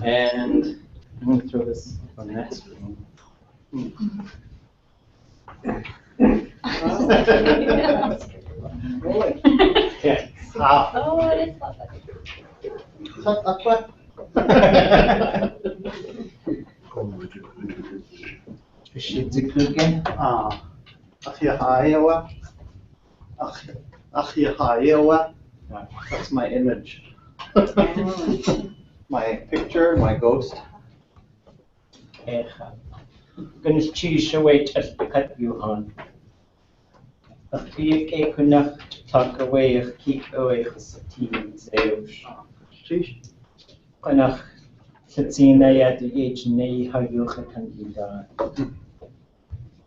And I'm going to throw this on the next screen. Okay. Oh, it is That's my image. My picture, my ghost. Gonna choose your way to cut you on. A few enough to talk away of keep away for Satin Zeus. Kanach Satina at the age nay how you can be done.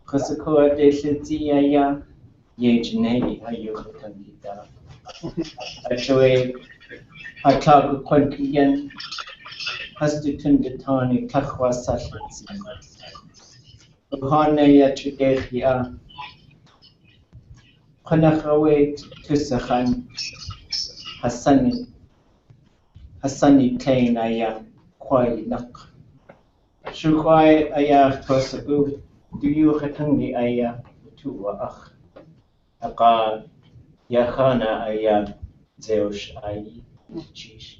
Kosakua de Satia, Yage nay how you can be done. Actually, I talk with Quantian. Has to tune the tony, Kakwa Sasha. Upon a today, Kanakaway to Sahan Hassani Kane, I am quite knock. Shukwai Aya Tosabu, do you hatangi Aya to Aka Yahana Aya Zeosh Ai Chish.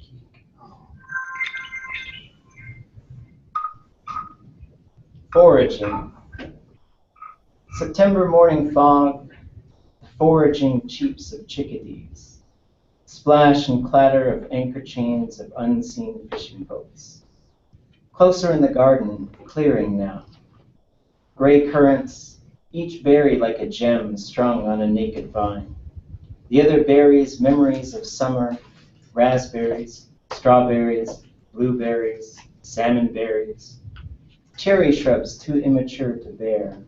Foraging. September morning fog, foraging cheeps of chickadees, splash and clatter of anchor chains of unseen fishing boats. Closer in the garden, clearing now. Gray currants, each berry like a gem strung on a naked vine. The other berries, memories of summer, raspberries, strawberries, blueberries, salmon berries. Cherry shrubs too immature to bear,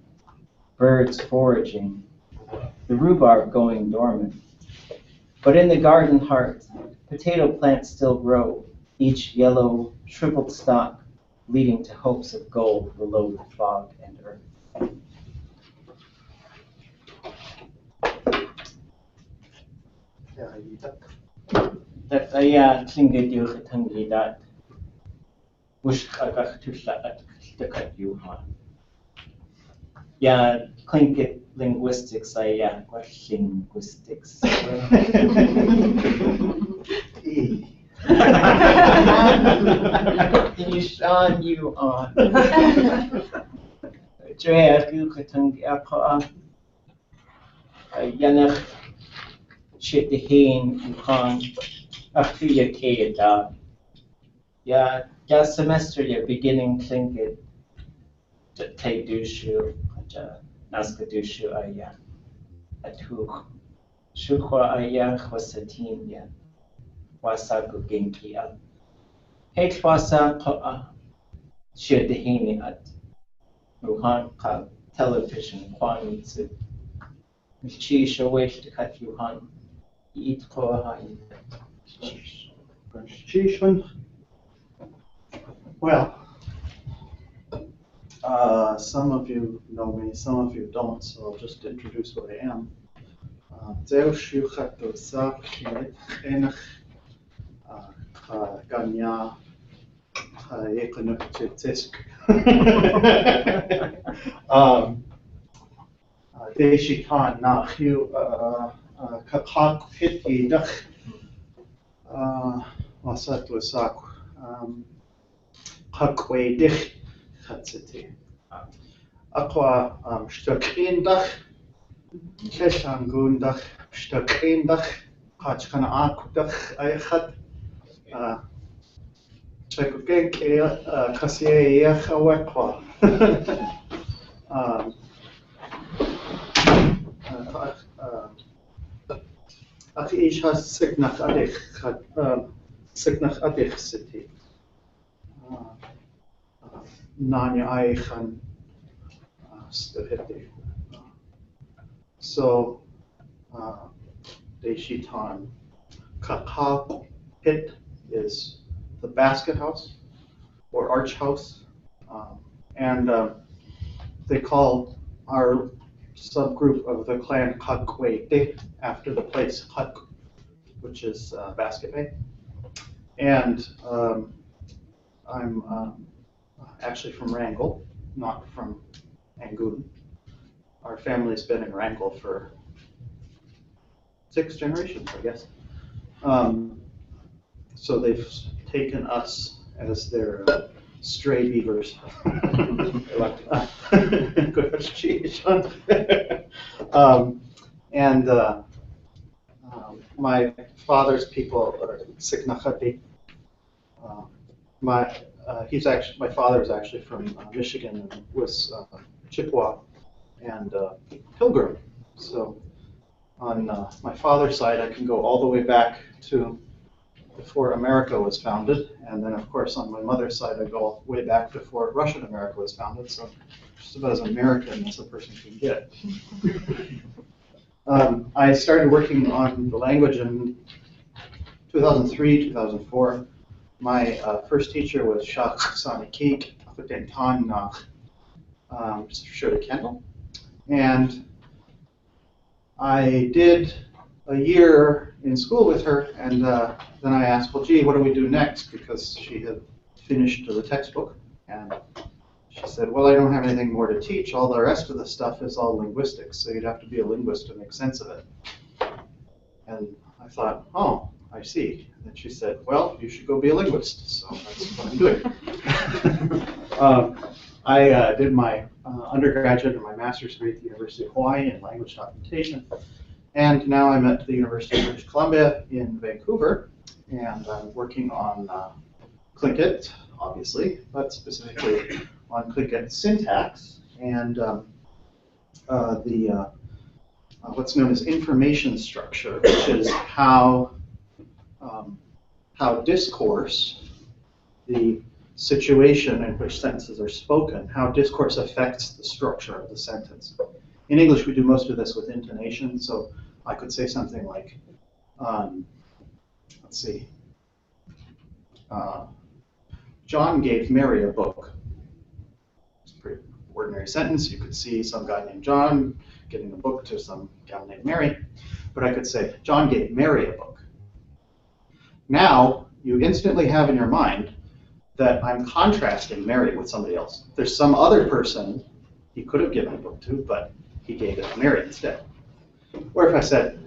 birds foraging, the rhubarb going dormant. But in the garden heart, potato plants still grow, each yellow, shriveled stalk leading to hopes of gold below the fog and earth. That Tlingit Linguistics that wish to cut you on. Yeah, Tlingit Linguistics, linguistics. Sean, you on. Drea, you could Yanach shit the hain, you can't. After your K, yeah, semester, you're beginning Tlingit. Take dushu, naska dushu aya, atuch, shukwa aya chwasatin ya, wasa guginki at. Hate wasa to'a, shedehini at, ruhan ka television, kwanitsu. Chi shawish to cut you han, eat koha Well, some of you know me, some of you don't, so I'll just introduce what I am. Deshikan Nahu Kakak Hiti Dach Wasat Wasak Kakwe Dich Hatsiti Aqua Stökin Dach Keshangun Dach Stökin Dach Kachkana Ak Dach Ayhat Chekukenk Kasie Yachawekwa Ish has Signach Adich City. Nanya Aichan Stahiti. So, Deshitan Kakak Pit is the basket house or arch house. And they call our subgroup of the clan Kakwe after the place Kak, which is Basket Bay. And I'm actually from Wrangell, not from Angoon. Our family's been in Wrangell for 6 generations, I guess. So they've taken us as their stray beavers. And my father's people are Siknachati. My father is actually from Michigan and was Chippewa and Pilgrim. So on my father's side, I can go all the way back to before America was founded, and then of course on my mother's side, I go way back before Russian America was founded. So just about as American as a person can get. I started working on the language in 2003, 2004. My first teacher was Shak Sanikik, Kendall. And I did a year in school with her, and then I asked, well, gee, what do we do next? Because she had finished the textbook. And she said, well, I don't have anything more to teach. All the rest of the stuff is all linguistics, so you'd have to be a linguist to make sense of it. And I thought, oh, I see. And then she said, well, you should go be a linguist. So that's what I'm doing. I did my undergraduate and my master's degree at the University of Hawaii in language documentation. And now I'm at the University of British Columbia in Vancouver, and I'm working on Tlingit, obviously, but specifically on Tlingit syntax and what's known as information structure, which is how discourse, the situation in which sentences are spoken, how discourse affects the structure of the sentence. In English, we do most of this with intonation, so I could say something like, let's see, John gave Mary a book. It's a pretty ordinary sentence. You could see some guy named John giving a book to some gal named Mary, but I could say, John gave Mary a book. Now, you instantly have in your mind that I'm contrasting Mary with somebody else. There's some other person he could have given a book to, but he gave it to Mary instead. Or if I said,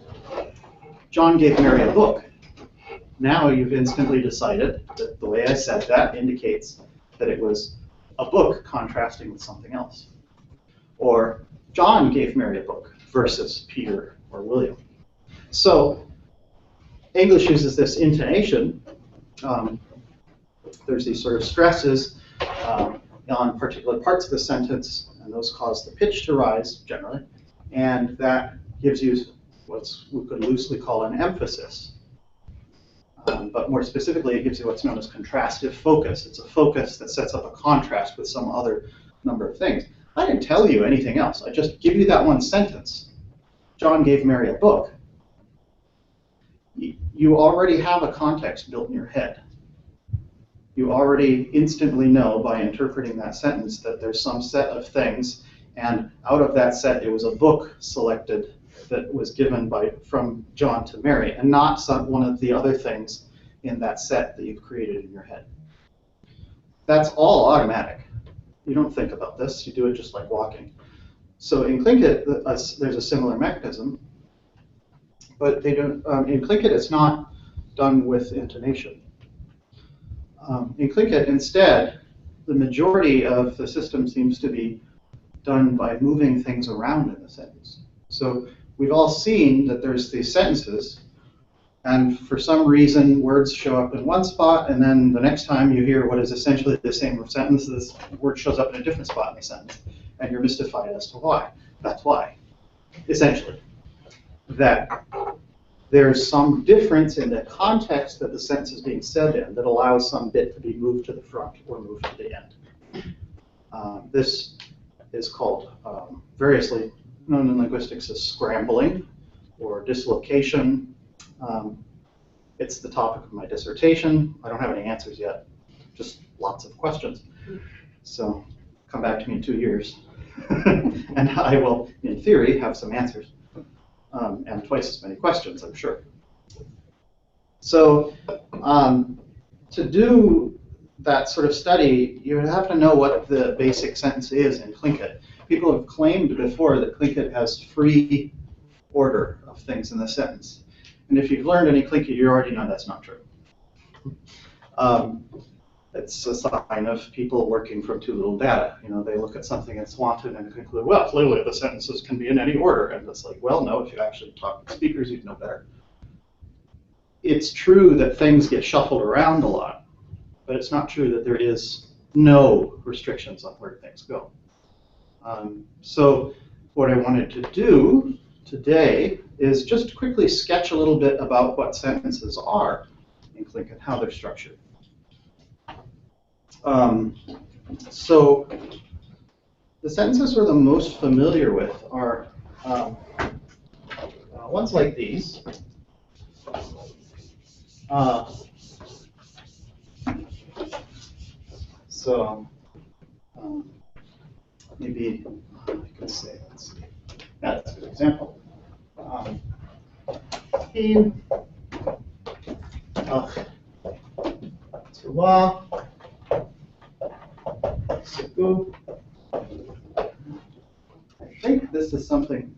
John gave Mary a book, now you've instantly decided that the way I said that indicates that it was a book contrasting with something else. Or John gave Mary a book versus Peter or William. So English uses this intonation. There's these sort of stresses on particular parts of the sentence, and those cause the pitch to rise generally, and that gives you what we could loosely call an emphasis. But more specifically, it gives you what's known as contrastive focus. It's a focus that sets up a contrast with some other number of things. I didn't tell you anything else. I just give you that one sentence. John gave Mary a book. You already have a context built in your head. You already instantly know by interpreting that sentence that there's some set of things, and out of that set, it was a book selected that was given from John to Mary, and not one of the other things in that set that you've created in your head. That's all automatic. You don't think about this. You do it just like walking. So in Tlingit, there's a similar mechanism, but they don't. In Tlingit, it's not done with intonation. In Tlingit, instead, the majority of the system seems to be done by moving things around in the sentence. So we've all seen that there's these sentences, and for some reason, words show up in one spot, and then the next time you hear what is essentially the same sentence, this word shows up in a different spot in the sentence, and you're mystified as to why. That's why, essentially, that there's some difference in the context that the sentence is being said in that allows some bit to be moved to the front or moved to the end. This is called, variously known in linguistics as scrambling or dislocation. It's the topic of my dissertation. I don't have any answers yet, just lots of questions. So come back to me in 2 years, and I will, in theory, have some answers. And twice as many questions, I'm sure. So to do that sort of study, you have to know what the basic sentence is in Tlingit. People have claimed before that Tlingit has free order of things in the sentence. And if you've learned any Tlingit, you already know that's not true. It's a sign of people working from too little data. You know, they look at something in Swanton and conclude, well, clearly the sentences can be in any order. And it's like, well, no, if you actually talk to speakers, you'd know better. It's true that things get shuffled around a lot, but it's not true that there is no restrictions on where things go. So what I wanted to do today is just quickly sketch a little bit about what sentences are in Tlingit and how they're structured. So the sentences we're the most familiar with are ones like these. Maybe I can say, let's see. Yeah, that's a good example. In Tuwa, Siku. I think this is something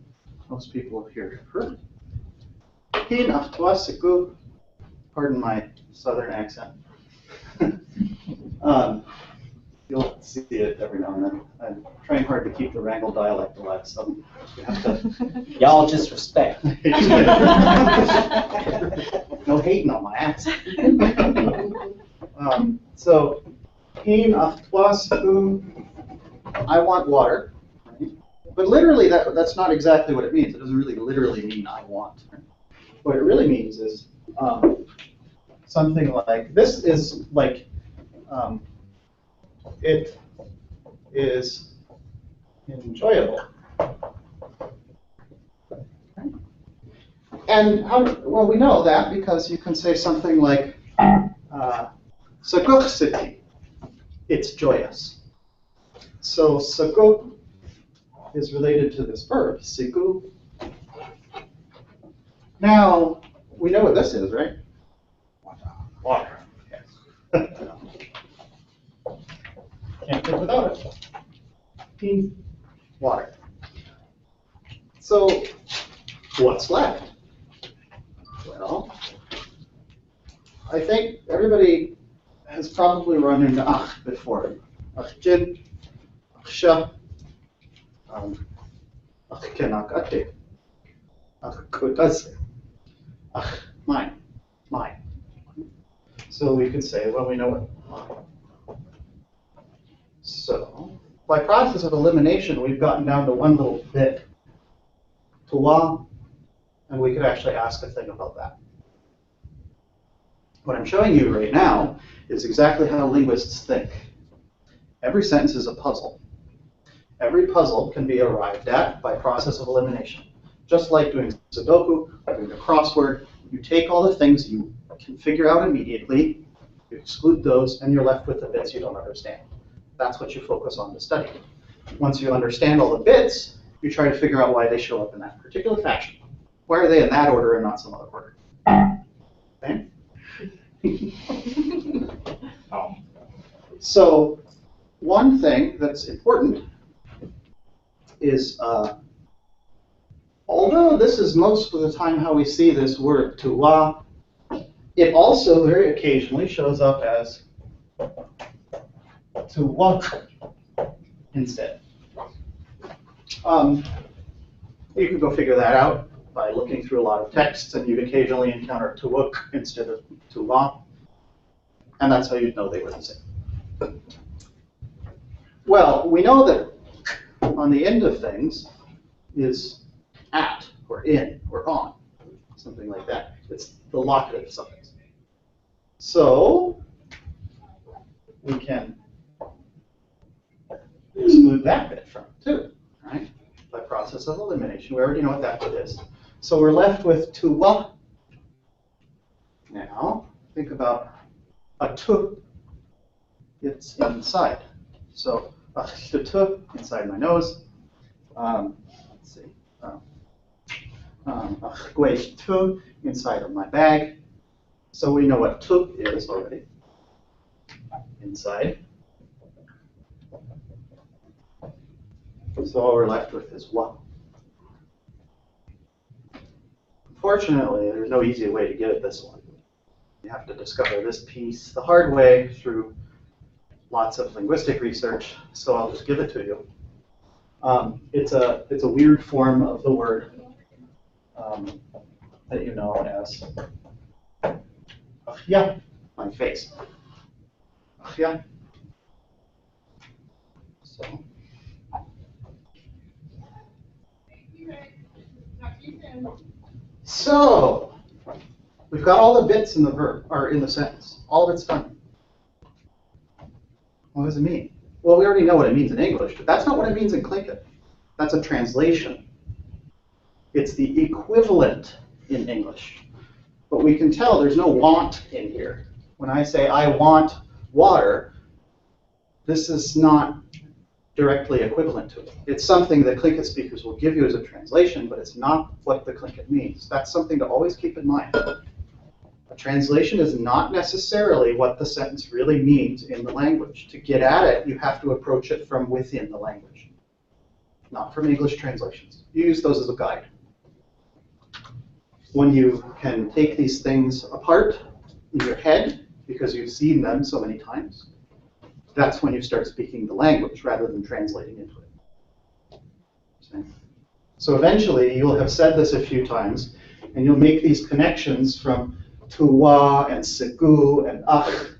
most people here have heard. In Tuwa, Siku. Pardon my southern accent. You'll see it every now and then. I'm trying hard to keep the Wrangell dialect alive, so you have to. Y'all just respect. No hating on my accent. So, in aftuasiku, I want water. Right? But literally, that's not exactly what it means. It doesn't really literally mean I want. Right? What it really means is something like this is like. It is enjoyable. And well, we know that because you can say something like Saguk City. It's joyous. So Saguk is related to this verb, Siku. Now, we know what this is, right? Water. Yes. Can't live without it. Water. So, what's left? Well, I think everybody has probably run into ach before. Achjin, achsha, achkenakate, achkutase, ach, mine. So we could say, well, we know what. So, by process of elimination, we've gotten down to one little bit, tuwa, and we could actually ask a thing about that. What I'm showing you right now is exactly how linguists think. Every sentence is a puzzle. Every puzzle can be arrived at by process of elimination. Just like doing Sudoku or doing a crossword, you take all the things you can figure out immediately, you exclude those, and you're left with the bits you don't understand. That's what you focus on to study. Once you understand all the bits, you try to figure out why they show up in that particular fashion. Why are they in that order and not some other order? Okay? So one thing that's important is, although this is most of the time how we see this word tuwa, it also very occasionally shows up as to walk instead. You can go figure that out by looking through a lot of texts, and you'd occasionally encounter to look instead of to walk, and that's how you'd know they were the same. Well, we know that on the end of things is at, or in, or on, something like that. It's the locative suffix. So we can exclude that bit from it too, right? By process of elimination. We already know what that bit is. So we're left with tuwa. Now, think about a tu. It's inside. So the tu inside my nose. Let's see. Tu inside of my bag. So we know what tu is already. inside. So all we're left with is wa. Unfortunately, there's no easy way to get at this one. You have to discover this piece the hard way through lots of linguistic research, so I'll just give it to you. It's a weird form of the word that you know as yeah, my face. Yeah. So we've got all the bits in the verb or in the sentence. All of it's done. What does it mean? Well, we already know what it means in English, but that's not what it means in Tlingit. That's a translation. It's the equivalent in English. But we can tell there's no want in here. When I say I want water, this is not directly equivalent to it. It's something that Tlingit speakers will give you as a translation, but it's not what the Tlingit means. That's something to always keep in mind. A translation is not necessarily what the sentence really means in the language. To get at it, you have to approach it from within the language, not from English translations. You use those as a guide. When you can take these things apart in your head, because you've seen them so many times, that's when you start speaking the language rather than translating into it. See? So eventually, you'll have said this a few times, and you'll make these connections from tuwa and sigu and ach.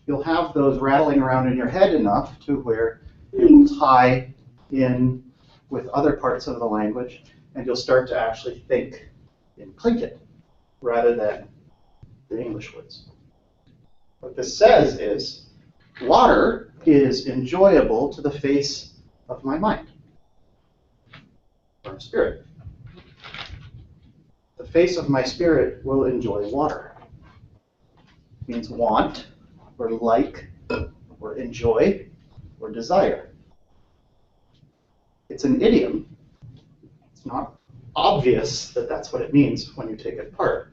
You'll have those rattling around in your head enough to where it will tie in with other parts of the language, and you'll start to actually think in Tlingit rather than the English words. What this says is, water is enjoyable to the face of my mind, or spirit. The face of my spirit will enjoy water. It means want, or like, or enjoy, or desire. It's an idiom. It's not obvious that that's what it means when you take it apart.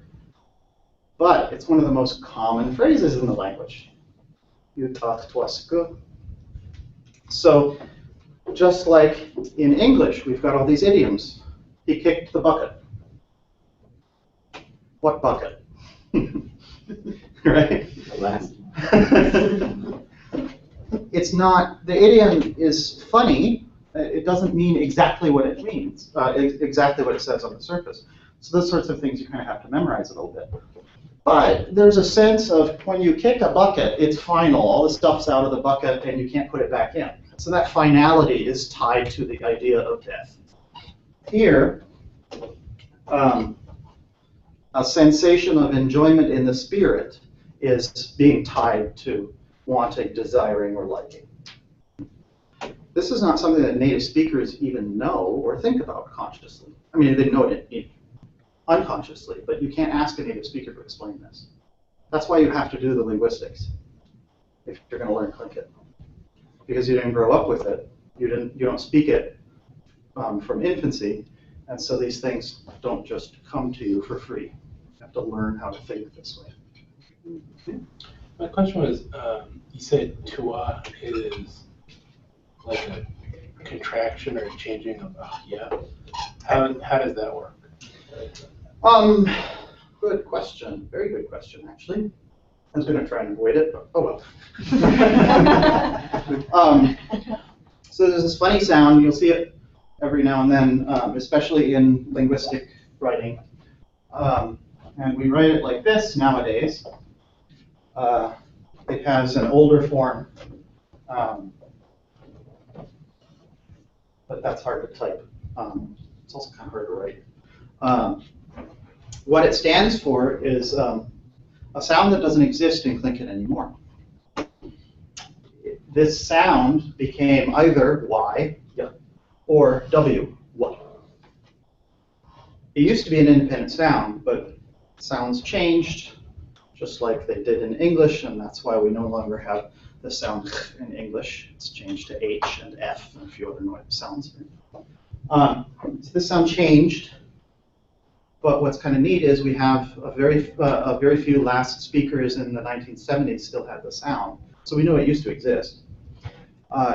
But it's one of the most common phrases in the language. So just like in English, we've got all these idioms. He kicked the bucket. What bucket? Right? It's not, the idiom is funny. It doesn't mean exactly what it means, exactly what it says on the surface. So those sorts of things you kind of have to memorize a little bit. But there's a sense of when you kick a bucket, it's final. All the stuff's out of the bucket and you can't put it back in. So that finality is tied to the idea of death. Here, a sensation of enjoyment in the spirit is being tied to wanting, desiring, or liking. This is not something that native speakers even know or think about consciously. I mean, they know it unconsciously, but you can't ask a native speaker to explain this. That's why you have to do the linguistics if you're going to learn Tlingit. Because you didn't grow up with it, you don't speak it from infancy, and so these things don't just come to you for free. You have to learn how to think this way. My question was, you said tua is like a contraction or a changing of yeah. How does that work? Good question. Very good question, actually. I was going to try and avoid it, but oh well. So there's this funny sound. You'll see it every now and then, especially in linguistic writing. And we write it like this nowadays. It has an older form, but that's hard to type. It's also kind of hard to write. What it stands for is a sound that doesn't exist in Tlingit anymore. This sound became either Y or W. It used to be an independent sound, but sounds changed, just like they did in English, and that's why we no longer have the sound in English. It's changed to H and F and a few other sounds. So this sound changed, But what's kind of neat is we have a very few last speakers in the 1970s still had the sound. So we know it used to exist.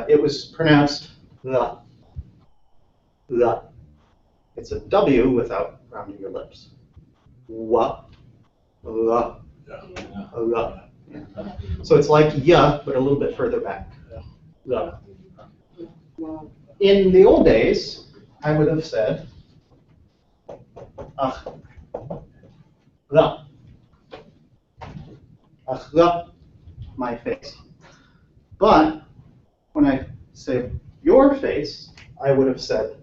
It was pronounced the. The. It's a W without rounding your lips. Wa. La. La. Yeah. So it's like ya, but a little bit further back. La. In the old days, I would have said ach. La. Ach. La. My face. But when I say your face, I would have said,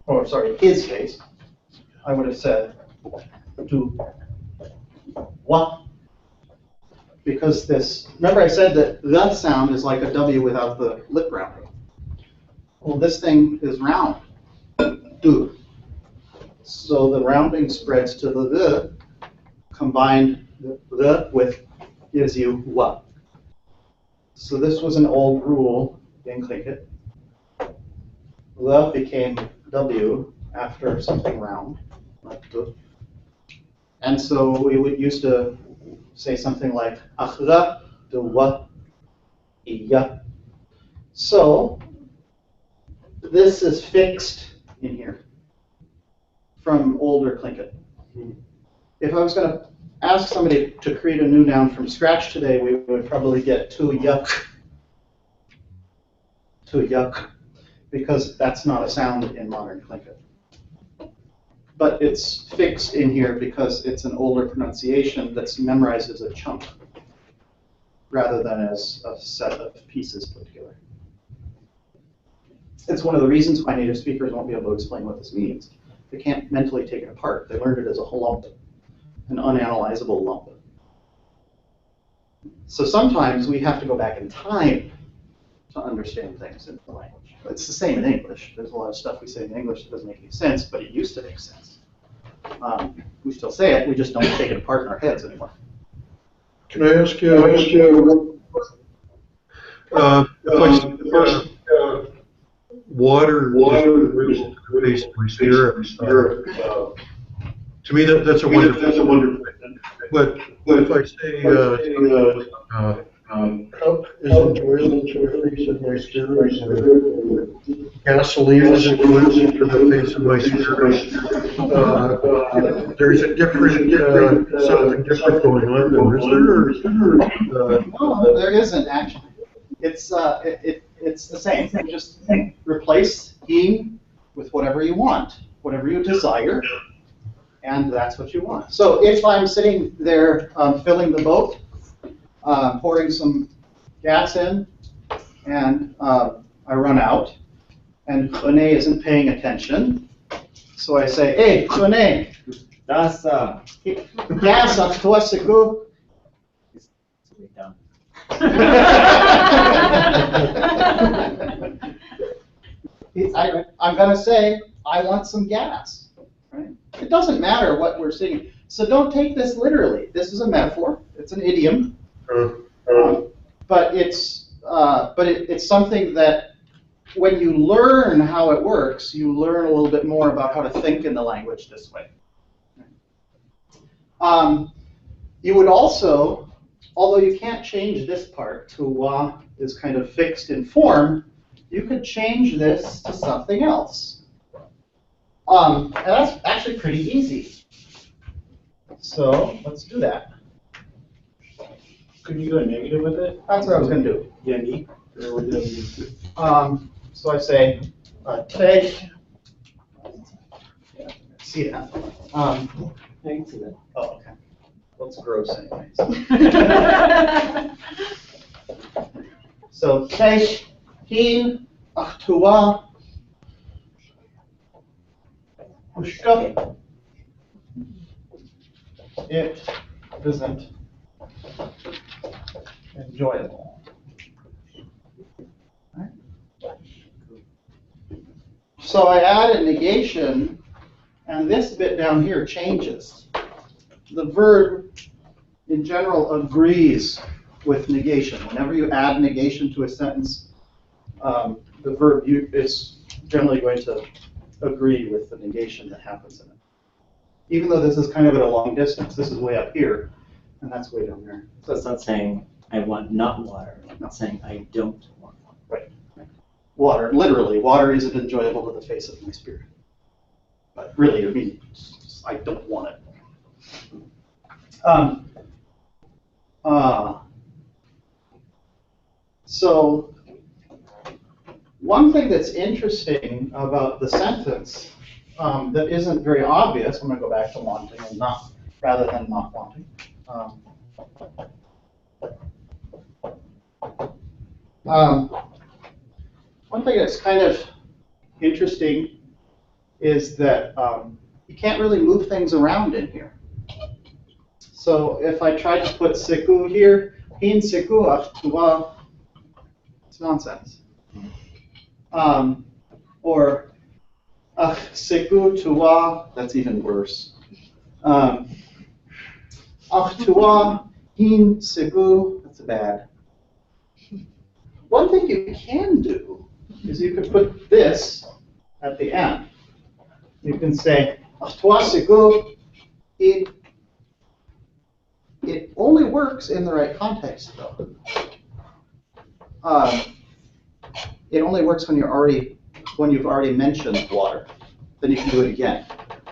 oh, sorry, his face, I would have said, tu, wa. Because this, remember I said that the sound is like a W without the lip rounding. Well, this thing is round, tu. So the rounding spreads to the, combined the with gives you wa. So this was an old rule in Tlingit. The became W after something round, like tu. And so we would used to say something like achra, tu wa, iya. So this is fixed in here from older Tlingit. If I was going to ask somebody to create a new noun from scratch today, we would probably get tu yuck, because that's not a sound in modern Tlingit. But it's fixed in here because it's an older pronunciation that's memorized as a chunk, rather than as a set of pieces put together. It's one of the reasons why native speakers won't be able to explain what this means. They can't mentally take it apart. They learned it as a whole lump, an unanalyzable lump. So sometimes we have to go back in time to understand things in the language. It's the same in English. There's a lot of stuff we say in English that doesn't make any sense, but it used to make sense. We still say it, we just don't take it apart in our heads anymore. Can I ask you, water based on spirit? To me, that's a wonderful thing. But if I say cup is enjoyable to the face of my spirit, gasoline is enjoyable to the face of my spirit, there's a different, something different going on there, is there? No, there isn't actually. It's the same. You just replace "ing" with whatever you want, whatever you desire, and that's what you want. So if I'm sitting there filling the boat, pouring some gas in, and I run out, and René isn't paying attention, so I say, "Hey, René, gas up to us ago." I'm going to say, I want some gas. Right? It doesn't matter what we're saying. So don't take this literally. This is a metaphor. It's an idiom. But it's something that when you learn how it works, you learn a little bit more about how to think in the language this way. You would also, although you can't change this part, to wa is kind of fixed in form, you could change this to something else. And that's actually pretty easy. So let's do that. Could you go negative with it? That's what I was going to do. Yeah, neat. So I say, take. See that? I can see that. Oh, okay. That's gross anyways. So take, hin, achtua, ushka. It isn't enjoyable. Right? So I add a negation, and this bit down here changes. The verb, in general, agrees with negation. Whenever you add negation to a sentence, the verb is generally going to agree with the negation that happens in it. Even though this is kind of at a long distance, this is way up here, and that's way down there. So it's not saying I want not water. No. It's saying I don't want water. Right. Water, literally, water isn't enjoyable to the face of my spirit. But really, I mean, I don't want it. So, one thing that's interesting about the sentence that isn't very obvious, I'm going to go back to wanting and not, rather than not wanting. One thing that's kind of interesting is that you can't really move things around in here. So if I try to put siku here, hin siku achtua, it's nonsense. Or siku tua, that's even worse. Achtua, hin siku, that's bad. One thing you can do is you can put this at the end. You can say, achtua siku, it only works in the right context, though. It only works when you've already mentioned water. Then you can do it again,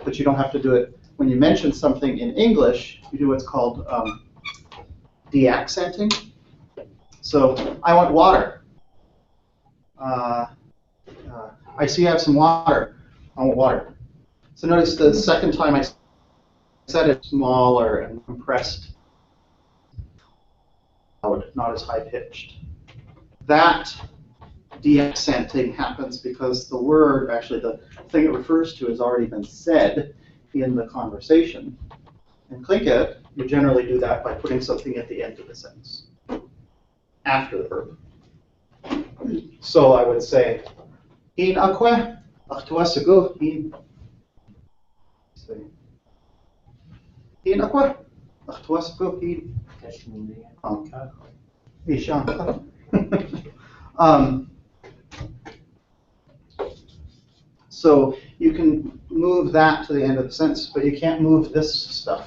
but you don't have to do it when you mention something in English. You do what's called de-accenting. So I want water. I see you have some water. I want water. So notice the second time I said it, smaller and compressed. Not as high pitched. That de-accenting happens because the word, actually the thing it refers to, has already been said in the conversation. In Tlingit, you generally do that by putting something at the end of the sentence, after the verb. So I would say, hin akwe, achtua sigu, hin. Hin akwe, achtua sigu, hin. So you can move that to the end of the sentence, but you can't move this stuff.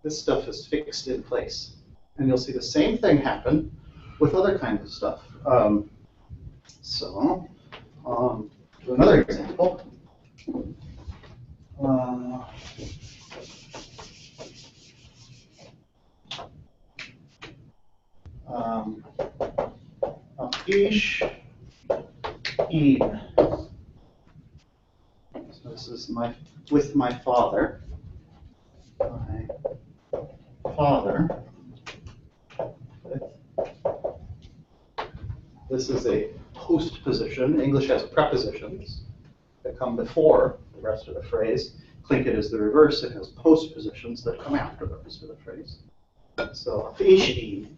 This stuff is fixed in place. And you'll see the same thing happen with other kinds of stuff. Do another example. Ish, in. So this is with my father. My father. This is a post position. English has prepositions that come before the rest of the phrase. Tlingit is the reverse. It has post positions that come after the rest of the phrase. So, ish, in.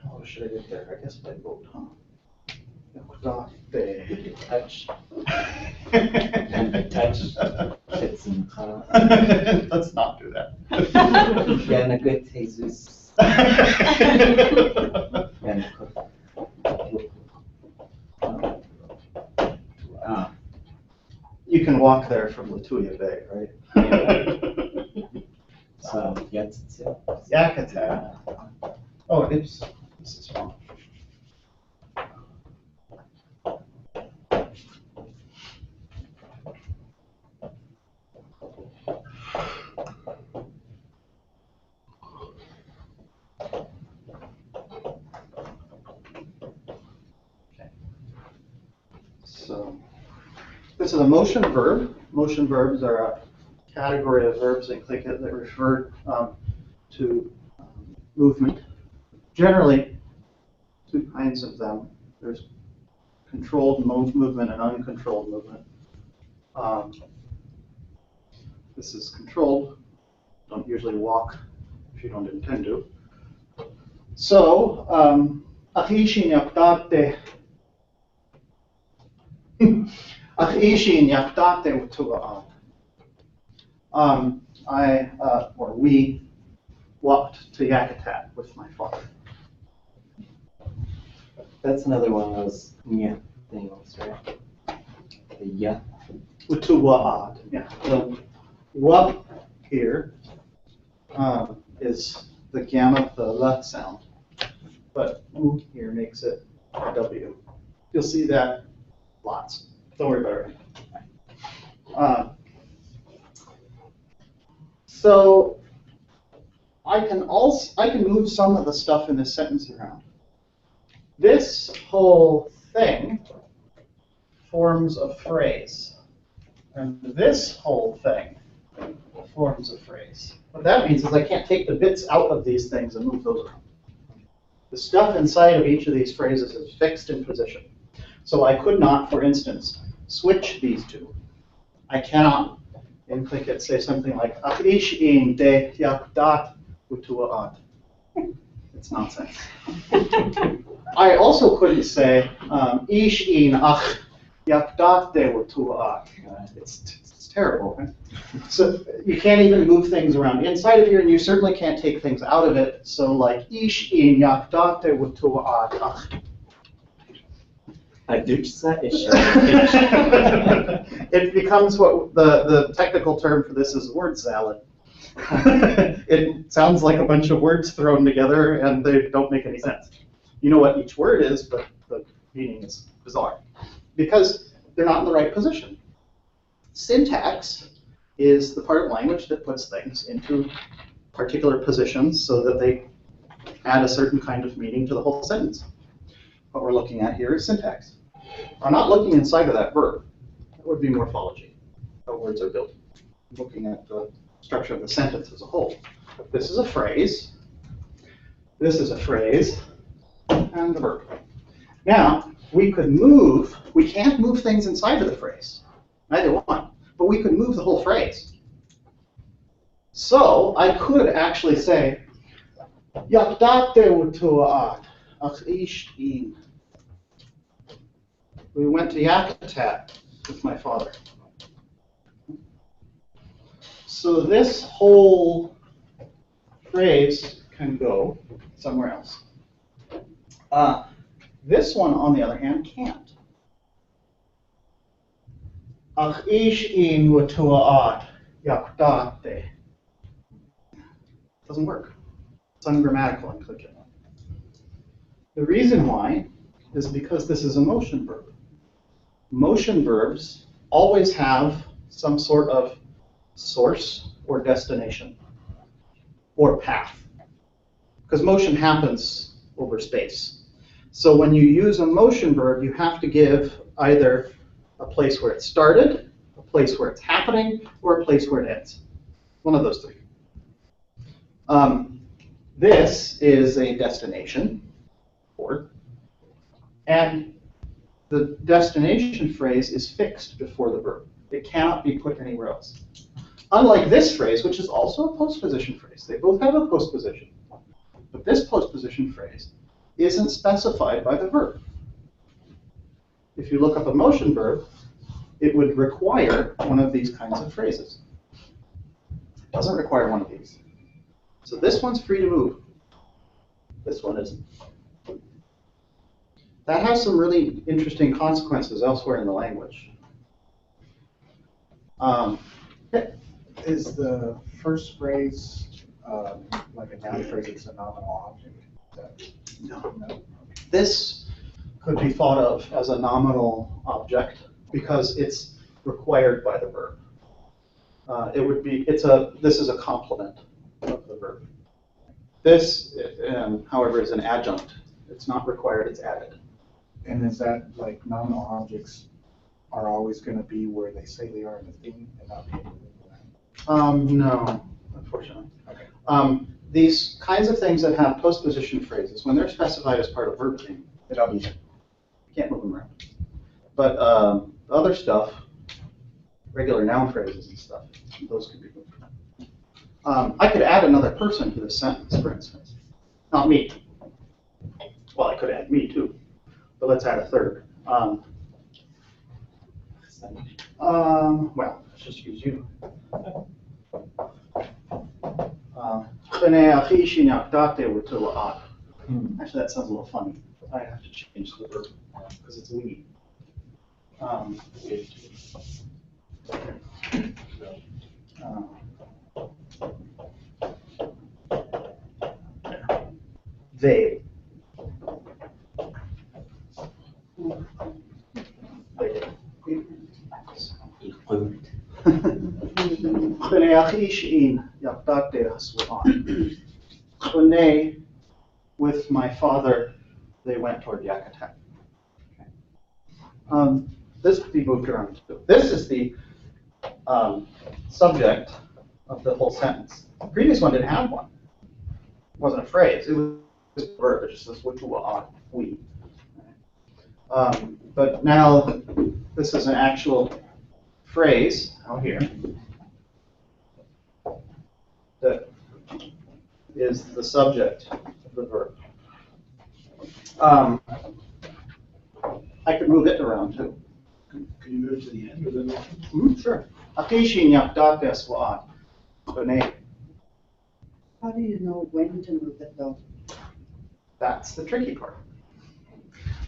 How should I get there? I guess by boat, huh? Touch. And the touch fits in. Let's not do that. Yana good Jesus. You can walk there from Latuya Bay, right? So, Yatsitsu. Yakata. Oh, it's this is wrong. So this is a motion verb. Motion verbs are a category of verbs in Tlingit that refer to movement. Generally, two kinds of them. There's controlled movement and uncontrolled movement. This is controlled. Don't usually walk if you don't intend to. So, achishi nyaptate Ach ishin yaktate utua'at. We walked to Yakutat with my father. That's another one of those nya things, right? The ya. Utua'at. Yeah. The wa here is the gamma, the la sound, but u here makes it a w. You'll see that lots. Don't worry about it. So I can move some of the stuff in this sentence around. This whole thing forms a phrase, and this whole thing forms a phrase. What that means is I can't take the bits out of these things and move those around. The stuff inside of each of these phrases is fixed in position. So I could not, for instance, switch these two. I cannot, in Tlingit, say something like "Ach ish in de yakdat utua'at." It's nonsense. I also couldn't say "Ish in ach yakdat de utua'at." It's terrible. Right? So you can't even move things around inside of here, and you certainly can't take things out of it. So like "Ish in yakdat de utua'at ach." It becomes what the technical term for this is word salad. It sounds like a bunch of words thrown together and they don't make any sense. You know what each word is, but the meaning is bizarre because they're not in the right position. Syntax is the part of language that puts things into particular positions so that they add a certain kind of meaning to the whole sentence. What we're looking at here is syntax. I'm not looking inside of that verb. That would be morphology, how words are built. I'm looking at the structure of the sentence as a whole. This is a phrase. This is a phrase, and the verb. Now, we can't move things inside of the phrase, neither one, but we could move the whole phrase. So, I could actually say, Yakdate utua'at, ach ishtin. We went to Yakutat with my father. So this whole phrase can go somewhere else. This one, on the other hand, can't. Ach ishtin utua'at yakdate. Doesn't work. It's ungrammatical in Tlingit. The reason why is because this is a motion verb. Motion verbs always have some sort of source or destination or path, because motion happens over space. So when you use a motion verb, you have to give either a place where it started, a place where it's happening, or a place where it ends. One of those three. This is a destination word, and the destination phrase is fixed before the verb. It cannot be put anywhere else. Unlike this phrase, which is also a postposition phrase. They both have a postposition. But this postposition phrase isn't specified by the verb. If you look up a motion verb, it would require one of these kinds of phrases. It doesn't require one of these. So this one's free to move. This one isn't. That has some really interesting consequences elsewhere in the language. Is the first phrase like a noun phrase? It's a nominal object. No. No. This could be thought of as a nominal object because it's required by the verb. This is a complement of the verb. This, however, is an adjunct. It's not required, it's added. And is that like nominal objects are always going to be where they say they are in the theme and not be able to move around? No, unfortunately. Okay. These kinds of things that have postposition phrases, when they're specified as part of verb theme, you can't move them around. But the other stuff, regular noun phrases and stuff, those could be moved around. I could add another person to this sentence, for instance. Not me. Well, I could add me too, but let's add a third. context then? Well, let's just use you. Actually, that sounds a little funny. I have to change the verb because it's we. They. With my father, they went toward Yucatan. This could be moved around too. This is the subject of the whole sentence. The previous one didn't have one. It wasn't a phrase. It was a verb. It just says we. But now this is an actual phrase out here that is the subject of the verb. I could move it around too. Can you move it to the end or the Sure. How do you know when to move it though? That's the tricky part.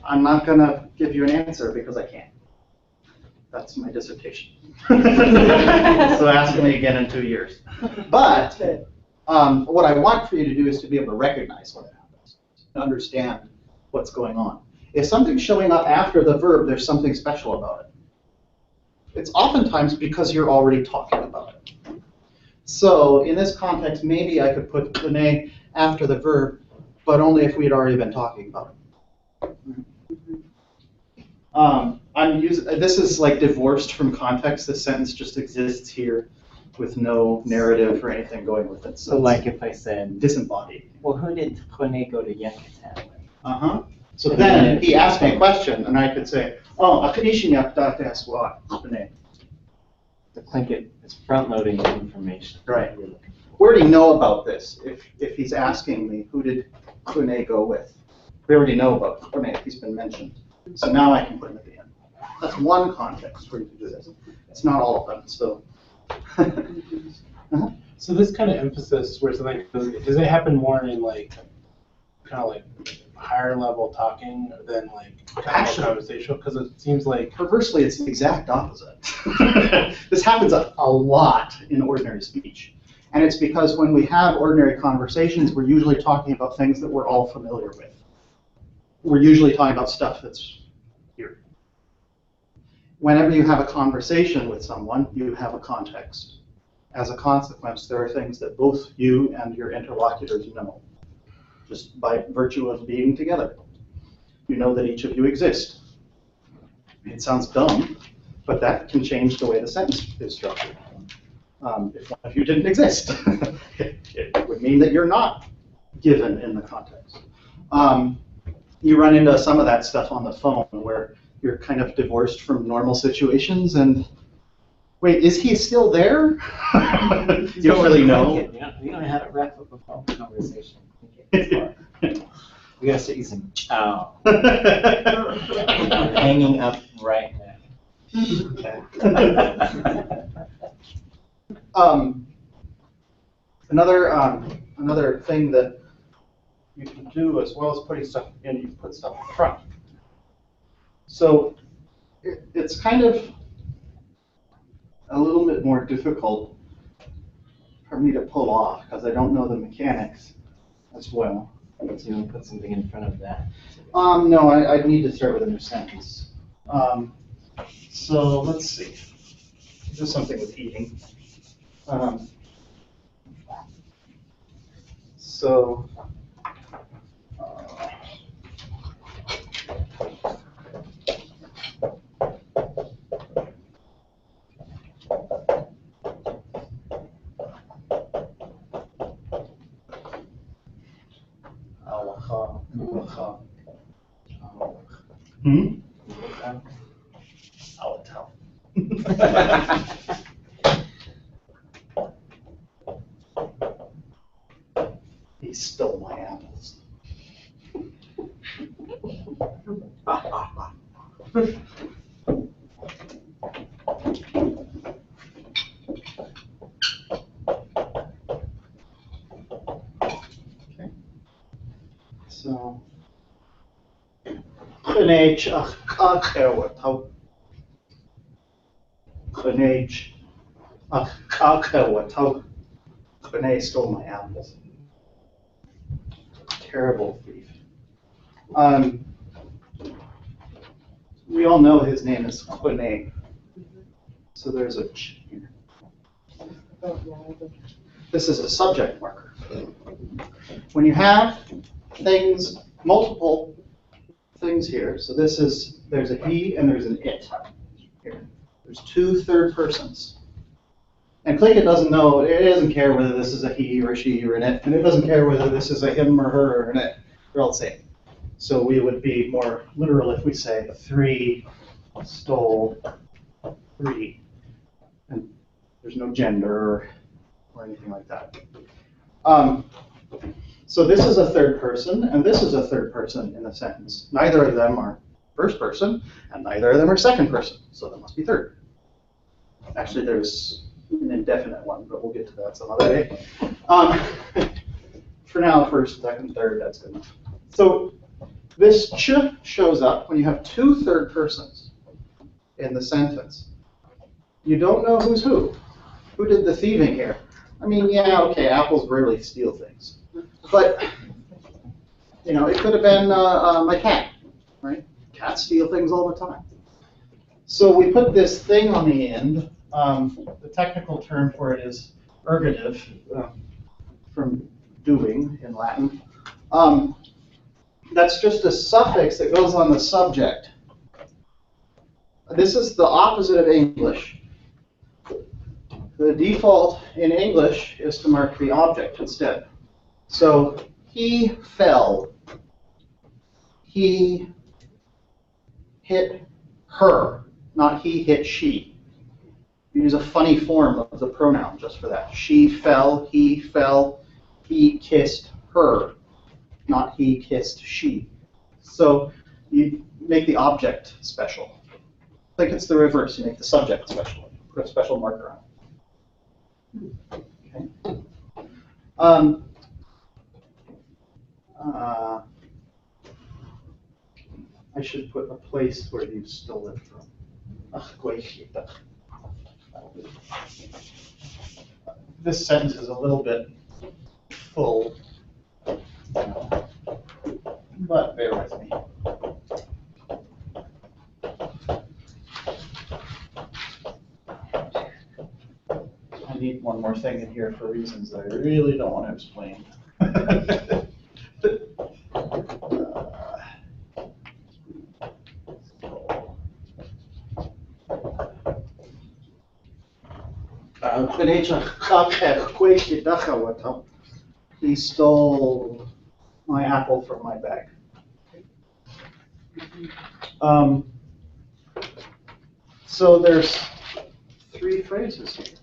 I'm not going to give you an answer because I can't. That's my dissertation. So ask me again in 2 years. But what I want for you to do is to be able to recognize what happens, to understand what's going on. If something's showing up after the verb, there's something special about it. It's oftentimes because you're already talking about it. So in this context, maybe I could put "pune" after the verb, but only if we had already been talking about it. This is like divorced from context. This sentence just exists here with no narrative or anything going with it. So like if I said, Disembodied. well, who did Pune go to Yucatan with? So then he asked me a question, and I could say, oh, Akanishinyak Pune. The Tlingit is front-loading the information. Right. We already know about this. If he's asking me, who did Pune go with? We already know about Pune. He's been mentioned. So now I can put him at the end. That's one context where you can do this. It's not all of them. So. So this kind of emphasis where something, does it happen more in like, kind of like higher level talking than like kind of conversational? Because it seems like Perversely, it's the exact opposite. This happens a lot in ordinary speech. And it's because when we have ordinary conversations, we're usually talking about things that we're all familiar with. We're usually talking about stuff that's here. Whenever you have a conversation with someone, you have a context. As a consequence, there are things that both you and your interlocutors know, just by virtue of being together. You know that each of you exist. It sounds dumb, but that can change the way the sentence is structured. If one of you didn't exist, it would mean that you're not given in the context. You run into some of that stuff on the phone where you're kind of divorced from normal situations and, wait, is he still there? You don't really know. You don't know how to wrap up a phone conversation. We gotta start using ciao. I'm hanging up right now. Another thing that you can do as well as putting stuff in, you can put stuff in front. So it's kind of a little bit more difficult for me to pull off because I don't know the mechanics as well. So you want to put something in front of that. No, I'd need to start with a new sentence. So let's see. Do something with eating. I'll tell. He stole my apples. So, Genage akawatau. Genage akawatau. Gene stole my apples. Terrible thief. We all know his name is Gene. So there's a ch here. This is a subject marker. When you have things, multiple things here, so there's a he and there's an it here. There's two third persons. And Tlingit doesn't know, it doesn't care whether this is a he or a she or an it, and it doesn't care whether this is a him or her or an it. They're all the same. So we would be more literal if we say 3 stole 3. And there's no gender or anything like that. So this is a third person, and this is a third person in the sentence. Neither of them are first person, and neither of them are second person, so there must be third. Actually, there's an indefinite one, but we'll get to that some other day. For now, first, second, third, that's good enough. So this ch shows up when you have two third persons in the sentence. You don't know who's who. Who did the thieving here? I mean, yeah, okay, apples rarely steal things. But, you know, it could have been my cat, right? Cats steal things all the time. So we put this thing on the end. The technical term for it is ergative, from doing in Latin. That's just a suffix that goes on the subject. This is the opposite of English. The default in English is to mark the object instead. So he fell. He hit her, not he hit she. We use a funny form of the pronoun just for that. She fell, he kissed her, not he kissed she. So you make the object special. I think it's the reverse. You make the subject special. Put a special marker on it. Okay. I should put a place where you stole it from. This sentence is a little bit full, but bear with me. I need one more thing in here for reasons that I really don't want to explain. He stole my apple from my bag. So there's 3 phrases here.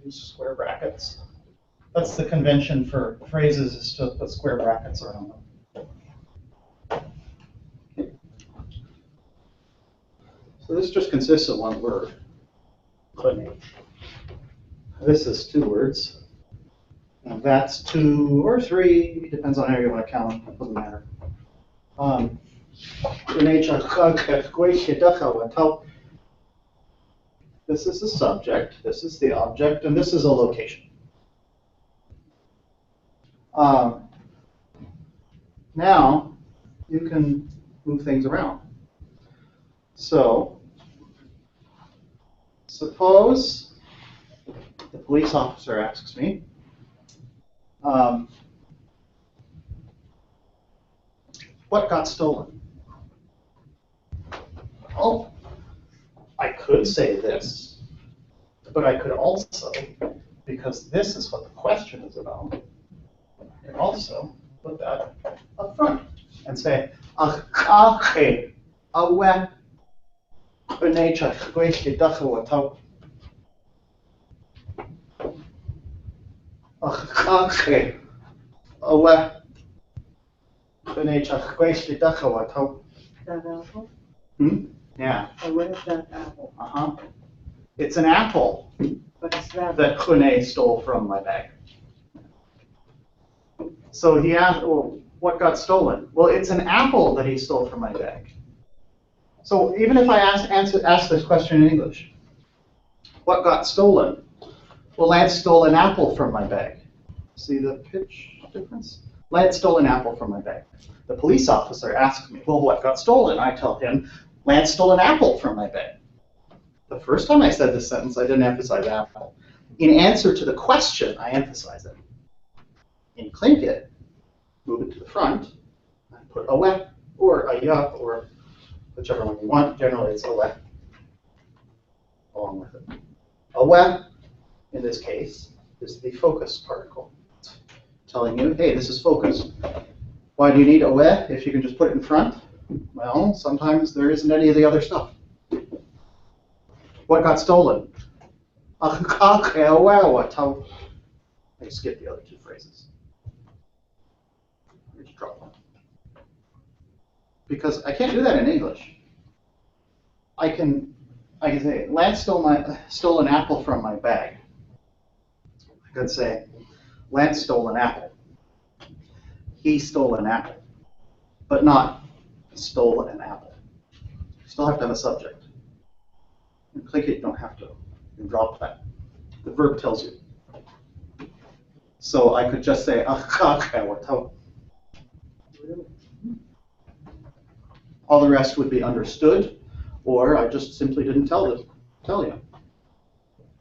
Use square brackets. That's the convention for phrases, is to put square brackets around them. Okay. So this just consists of one word. This is 2 words. And that's 2 or 3, depends on how you want to count them, it doesn't matter. This is the subject, this is the object, and this is a location. Now, you can move things around. So, suppose the police officer asks me, what got stolen? Well, I could say this, but I could also, because this is what the question is about, I could also put that up front and say, That apple? Yeah. Or what is that apple? It's an apple What is that? that Kune stole from my bag. So he asked, well, what got stolen? Well, it's an apple that he stole from my bag. So even if I ask this question in English, what got stolen? Well, Lance stole an apple from my bag. See the pitch difference? Lance stole an apple from my bag. The police officer asks me, well, what got stolen? I tell him, Lance stole an apple from my bag. The first time I said this sentence, I didn't emphasize apple. In answer to the question, I emphasize it. In Tlingit, move it to the front, and put a we or a ya or whichever one you want. Generally, it's a we along with it. A we, in this case, is the focus particle. It's telling you, hey, this is focus. Why do you need a we if you can just put it in front? Well, sometimes there isn't any of the other stuff. What got stolen? I skipped the other two phrases. Just drop one. Because I can't do that in English. I can say, Lance stole an apple from my bag. I could say, Lance stole an apple. He stole an apple. But not stole an apple. You still have to have a subject. In Tlingit, you don't have to. You can drop that. The verb tells you. So I could just say, all the rest would be understood, or I just simply didn't tell you.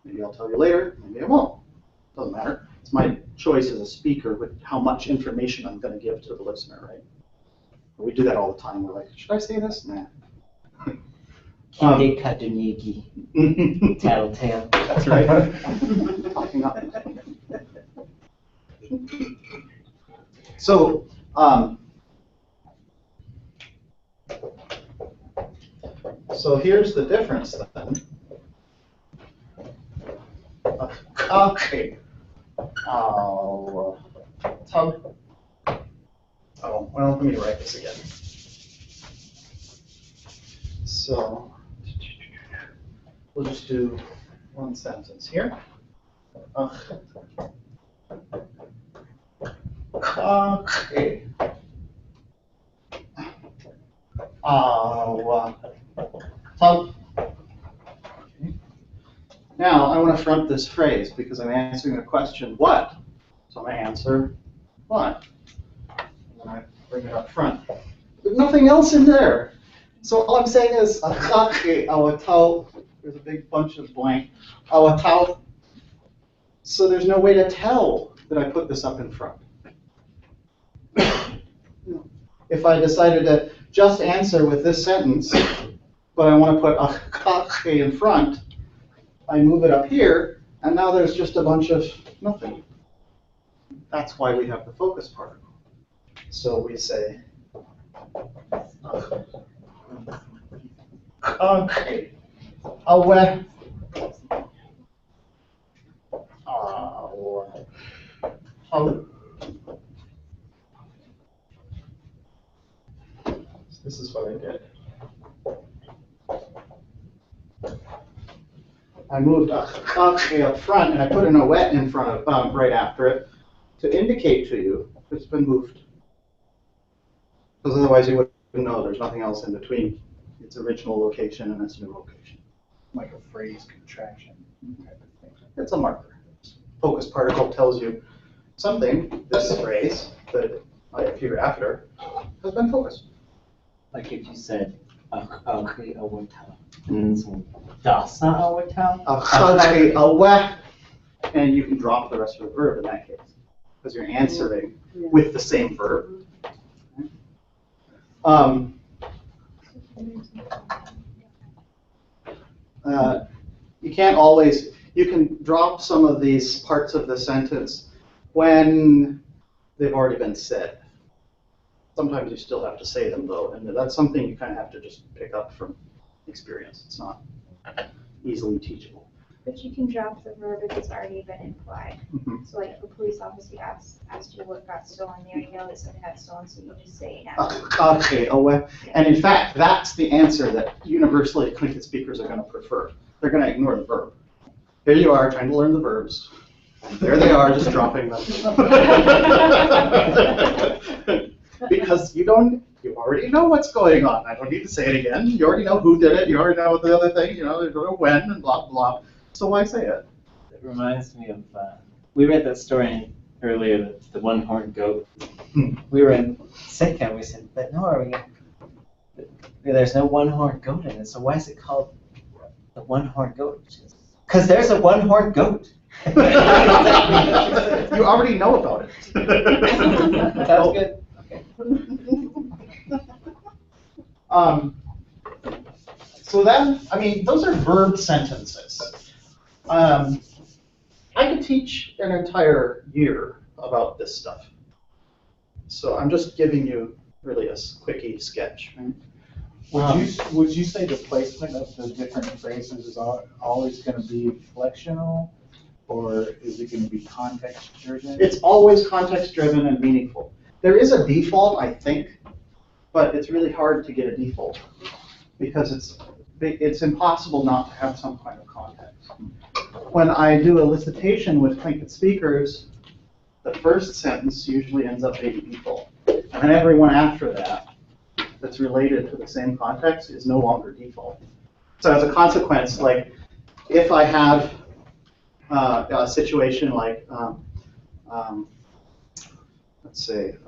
Maybe I'll tell you later, maybe I won't. Doesn't matter. It's my choice as a speaker with how much information I'm going to give to the listener, right? We do that all the time. We're like, should I say this? Nah. Kinde Kadunigi. Tattletale. That's right. Talking up. So, so here's the difference then. Okay. Oh, well, let me write this again. So, we'll just do one sentence here. Okay. Now, I want to front this phrase because I'm answering a question, what? So I'm going to answer, what? And then I bring it up front. There's nothing else in there. So all I'm saying is, there's a big bunch of blank. So there's no way to tell that I put this up in front. If I decided to just answer with this sentence, but I want to put in front, I move it up here, and now there's just a bunch of nothing. That's why we have the focus particle. So we say, okay, awe, this is what I did. I moved up front, and I put an awet in front of right after it to indicate to you it's been moved. Because otherwise you wouldn't know there's nothing else in between its original location and its new location. Like a phrase contraction type of thing. It's a marker. Focus particle tells you something, this phrase that I appear after, has been focused. Like if you said, okay, awata. And so, dasa awata. And you can drop the rest of the verb in that case, because you're answering with the same verb. You can't always, you can drop some of these parts of the sentence when they've already been said. Sometimes you still have to say them though, and that's something you kind of have to just pick up from experience. It's not easily teachable. But you can drop the verb if it's already been implied. Mm-hmm. So like if a police officer asked you what got stolen, they already know that something got stolen, so you just say it now. Okay, and in fact, that's the answer that universally Tlingit speakers are going to prefer. They're going to ignore the verb. Here you are trying to learn the verbs. There they are, just dropping them. Because you already know what's going on. I don't need to say it again. You already know who did it. You already know the other thing. You know when and blah blah. So why say it? It reminds me of, we read that story earlier, the one-horned goat. We were in Sitka, and we said, but no, there's no one-horned goat in it, so why is it called the one-horned goat? Because there's a one-horned goat. You already know about it. That's good. So then, I mean, those are verb sentences. I could teach an entire year about this stuff. So I'm just giving you really a quickie sketch. Right? Would you say the placement of the different phrases is always going to be flexional, or is it going to be context driven? It's always context driven and meaningful. There is a default, I think, but it's really hard to get a default because it's impossible not to have some kind of context. When I do elicitation with Tlingit speakers, the first sentence usually ends up being default. And then everyone after that that's related to the same context is no longer default. So as a consequence, like if I have a situation like, let's say,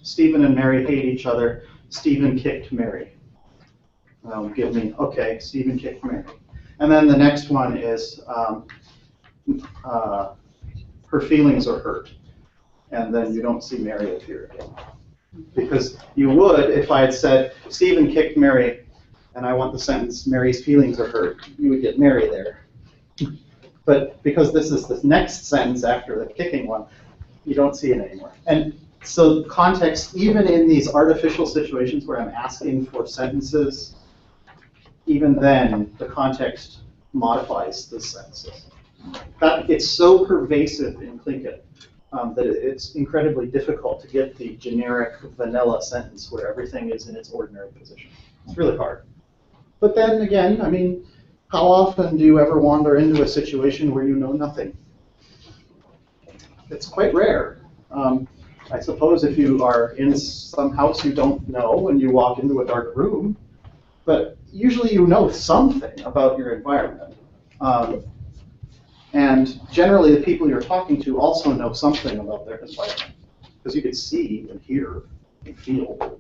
Stephen and Mary hate each other, Stephen kicked Mary. Give me, okay, Stephen kicked Mary. And then the next one is her feelings are hurt. And then you don't see Mary appear again. Because you would, if I had said, Stephen kicked Mary, and I want the sentence, Mary's feelings are hurt, you would get Mary there. But because this is the next sentence after the kicking one, you don't see it anymore. And so context, even in these artificial situations where I'm asking for sentences, even then, the context modifies the sentences. It's so pervasive in Tlingit that it's incredibly difficult to get the generic vanilla sentence where everything is in its ordinary position. It's really hard. But then again, I mean, how often do you ever wander into a situation where you know nothing? It's quite rare. I suppose if you are in some house you don't know and you walk into a dark room, but usually you know something about your environment. And generally the people you're talking to also know something about their environment, because you can see and hear and feel.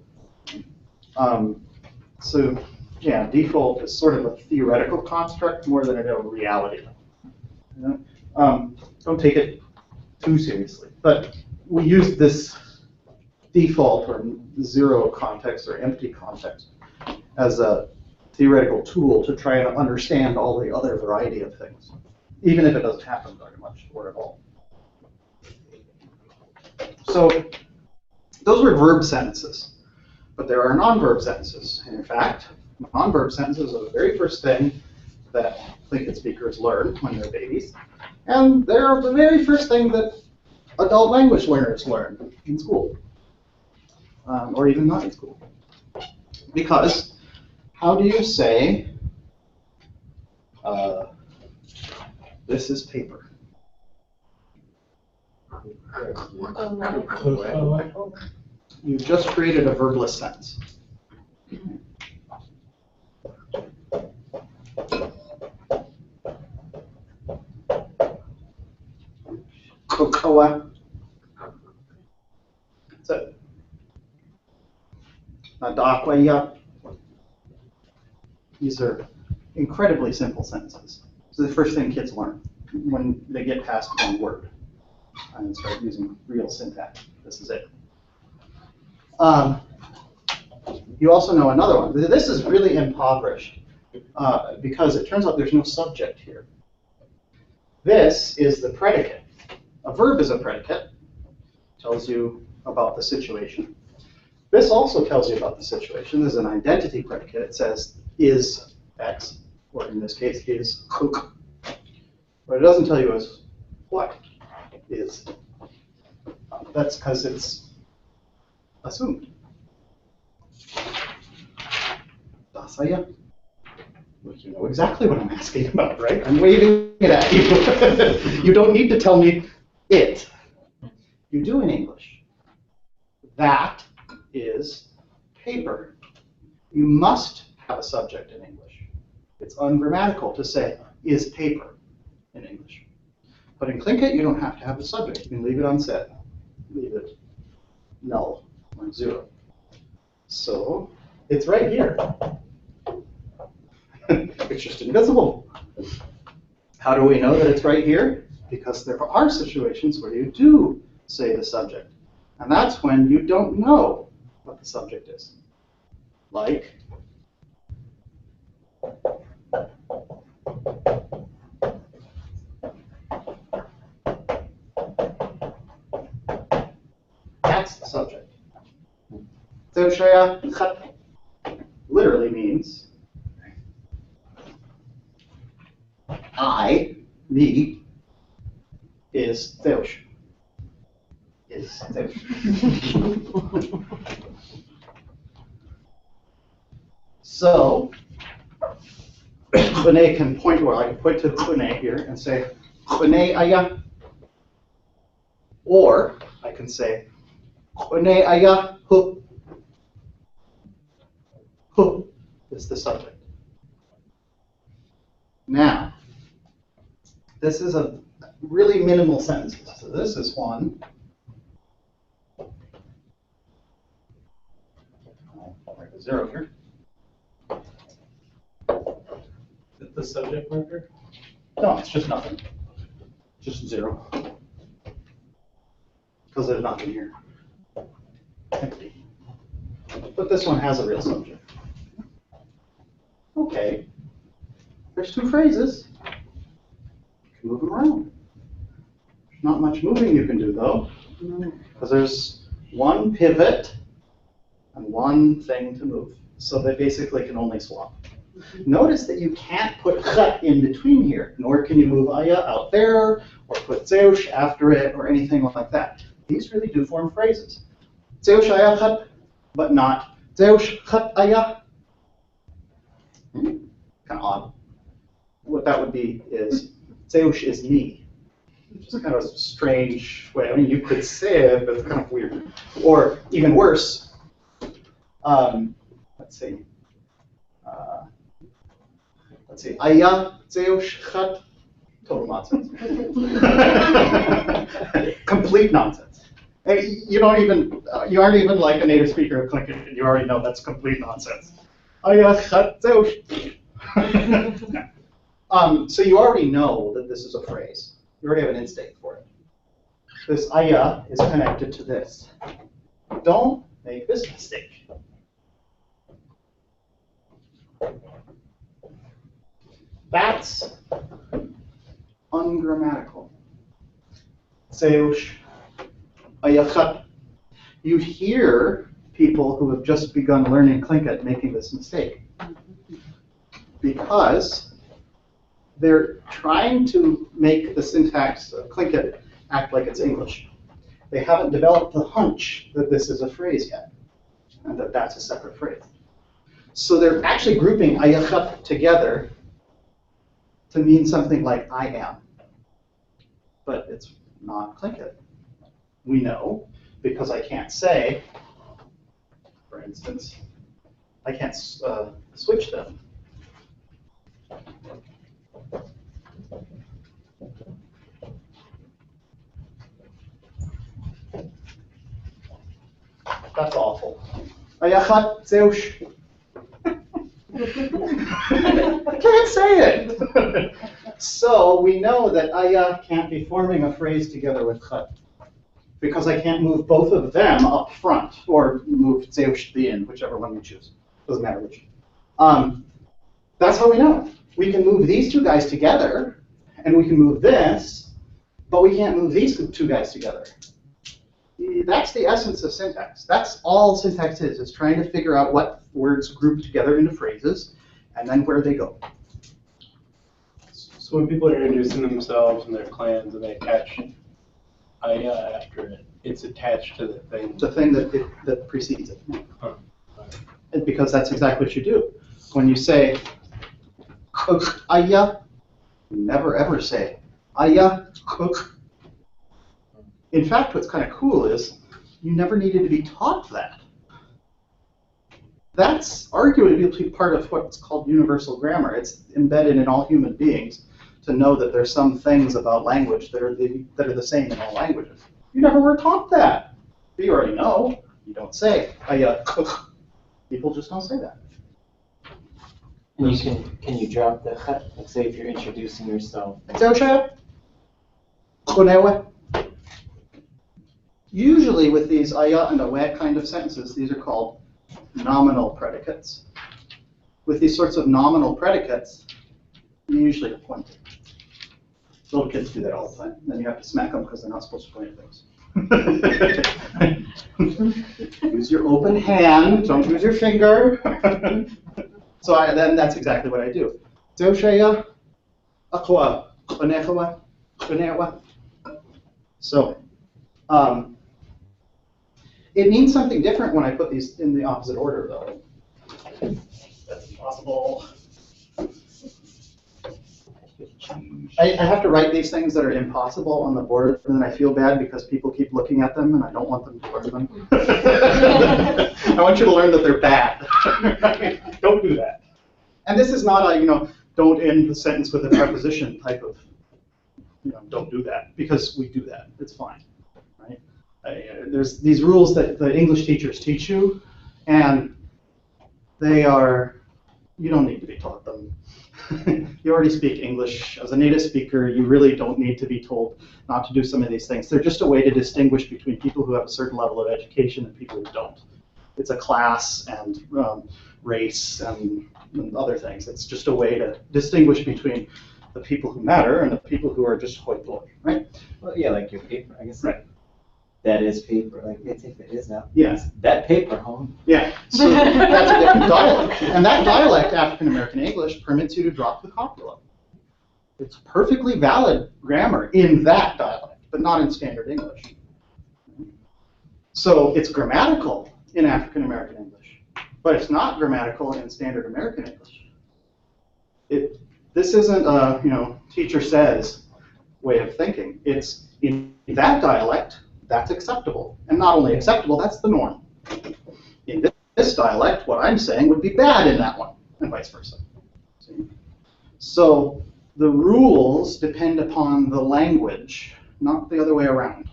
So yeah, default is sort of a theoretical construct more than a reality. You know? Don't take it too seriously. But we use this default or zero context or empty context as a theoretical tool to try and understand all the other variety of things, even if it doesn't happen very much or at all. So those were verb sentences, but there are non-verb sentences. And in fact, non-verb sentences are the very first thing that Tlingit speakers learn when they're babies, and they're the very first thing that adult language learners learn in school, or even not in school. Because how do you say, this is paper? You've just created a verbless sentence. Cocoa. That's it. Nadakwaya. These are incredibly simple sentences. So the first thing kids learn when they get past one word and start using real syntax. This is it. You also know another one. This is really impoverished because it turns out there's no subject here. This is the predicate. A verb is a predicate, tells you about the situation. This also tells you about the situation. There's an identity predicate. It says is X, or in this case is cook. What it doesn't tell you is what is. That's because it's assumed. Dasaya. Well, you know exactly what I'm asking about, right? I'm waving it at you. You don't need to tell me it. You do in English. That is paper. You must have a subject in English. It's ungrammatical to say, is paper in English. But in Tlingit, you don't have to have the subject. You can leave it unsaid. Leave it null, or 0. So, it's right here. It's just invisible. How do we know that it's right here? Because there are situations where you do say the subject. And that's when you don't know what the subject is. Like, that's the subject. Literally means I, me, is Deus. Is Deus. So, B'nai can point, well, I can point to B'nai here and say, B'nai ayah. Or I can say, B'nai ayah hu. Hu is the subject. Now, this is a really minimal sentence. So this is one. I'll write a 0 here. Is it the subject marker? No, it's just nothing. Just 0. Because there's nothing here. Empty. But this one has a real subject. Okay. There's 2 phrases. You can move them around. There's not much moving you can do, though. Because there's one pivot and one thing to move. So they basically can only swap. Notice that you can't put chet in between here, nor can you move ayah out there, or put zeush after it, or anything like that. These really do form phrases. Zeush ayah chet, but not zeush chet ayah. Kind of odd. What that would be is zeush is me. Which is kind of a strange way. I mean, you could say it, but it's kind of weird. Or even worse, let's see. Ayah, zeush, chet, total nonsense. Complete nonsense. And you don't even, you aren't even like a native speaker of Tlingit, and you already know that's complete nonsense. Ayah, chet, zeush. So you already know that this is a phrase. You already have an instinct for it. This ayah is connected to this. Don't make this mistake. That's ungrammatical. Zeush, ayachat. You hear people who have just begun learning Tlingit making this mistake. Because they're trying to make the syntax of Tlingit act like it's English. They haven't developed the hunch that this is a phrase yet, and that that's a separate phrase. So they're actually grouping ayachat together to mean something like I am. But it's not Tlingit. We know, because I can't say, for instance, I can't switch them. That's awful. Ayachat zeush. I can't say it. So we know that ayah can't be forming a phrase together with chet, because I can't move both of them up front, or move zeush the in, whichever one you choose. Doesn't matter which. That's how we know. We can move these 2 guys together, and we can move this, but we can't move these 2 guys together. That's the essence of syntax. That's all syntax is trying to figure out what words group together into phrases, and then where they go. So when people are introducing themselves and their clans and they attach ayah after it, it's attached to the thing. The thing that precedes it. Huh. And because that's exactly what you do. When you say cook ayah, you never ever say ayah cook. In fact, what's kind of cool is you never needed to be taught that. That's arguably part of what's called universal grammar. It's embedded in all human beings to know that there's some things about language that are the same in all languages. You never were taught that. But you already know. You don't say. People just don't say that. And can you drop the chat? Like say if you're introducing yourself. Usually with these aya and awe kind of sentences, these are called nominal predicates. With these sorts of nominal predicates, you usually point it. Little kids do that all the time. Then you have to smack them because they're not supposed to point at things. Use your open hand, don't use your finger. So then that's exactly what I do. So it means something different when I put these in the opposite order, though. That's impossible. I have to write these things that are impossible on the board, and then I feel bad because people keep looking at them, and I don't want them to learn them. I want you to learn that they're bad. Don't do that. And this is not a, don't end the sentence with a preposition type of, don't do that, because we do that. It's fine, right? There's these rules that the English teachers teach you, and they are, you don't need to be taught them. You already speak English. As a native speaker, you really don't need to be told not to do some of these things. They're just a way to distinguish between people who have a certain level of education and people who don't. It's a class and race and other things. It's just a way to distinguish between the people who matter and the people who are just hoi polloi, right? Well, yeah, like your paper, I guess. Right. That is paper. Like, it's if it is now. Yeah. That paper, home. Yeah. So that's a different dialect. And that dialect, African American English, permits you to drop the copula. It's perfectly valid grammar in that dialect, but not in standard English. So it's grammatical in African American English, but it's not grammatical in standard American English. This isn't a teacher says way of thinking. It's in that dialect, that's acceptable. And not only acceptable, that's the norm. In this dialect, what I'm saying would be bad in that one, and vice versa. See? So the rules depend upon the language, not the other way around.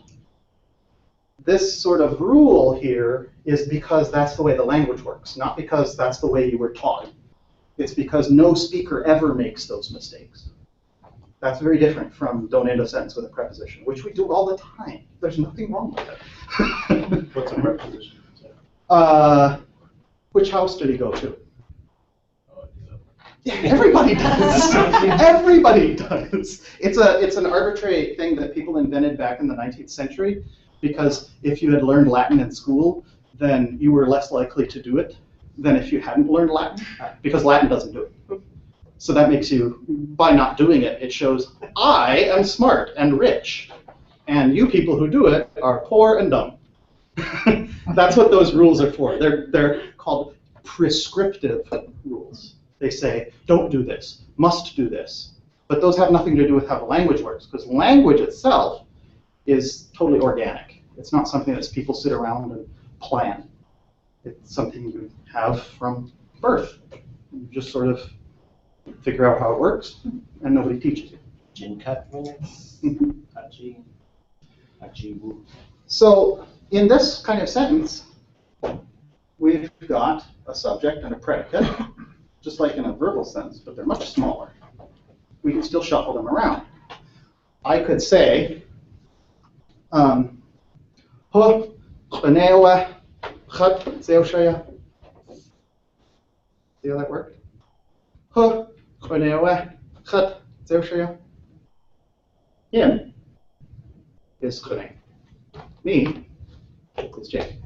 This sort of rule here is because that's the way the language works, not because that's the way you were taught. It's because no speaker ever makes those mistakes. That's very different from don't end a sentence with a preposition, which we do all the time. There's nothing wrong with it. What's a preposition? Which house did he go to? Yeah, everybody does. Everybody does. It's an arbitrary thing that people invented back in the 19th century, because if you had learned Latin in school, then you were less likely to do it than if you hadn't learned Latin, because Latin doesn't do it. So that makes you, by not doing it, it shows I am smart and rich, and you people who do it are poor and dumb. That's what those rules are for. They're called prescriptive rules. They say, don't do this, must do this. But those have nothing to do with how the language works, because language itself is totally organic. It's not something that people sit around and plan. It's something you have from birth. You just sort of figure out how it works, and nobody teaches you. Jinkat minutes. Aji. Ajibu. So in this kind of sentence, we've got a subject and a predicate, just like in a verbal sentence, but they're much smaller. We can still shuffle them around. I could say, Ho, Banewa, Chat, Zeoshaya. See how that worked? Ho, Banewa, Chat, Zeoshaya. Him is Khune. Me is Jane.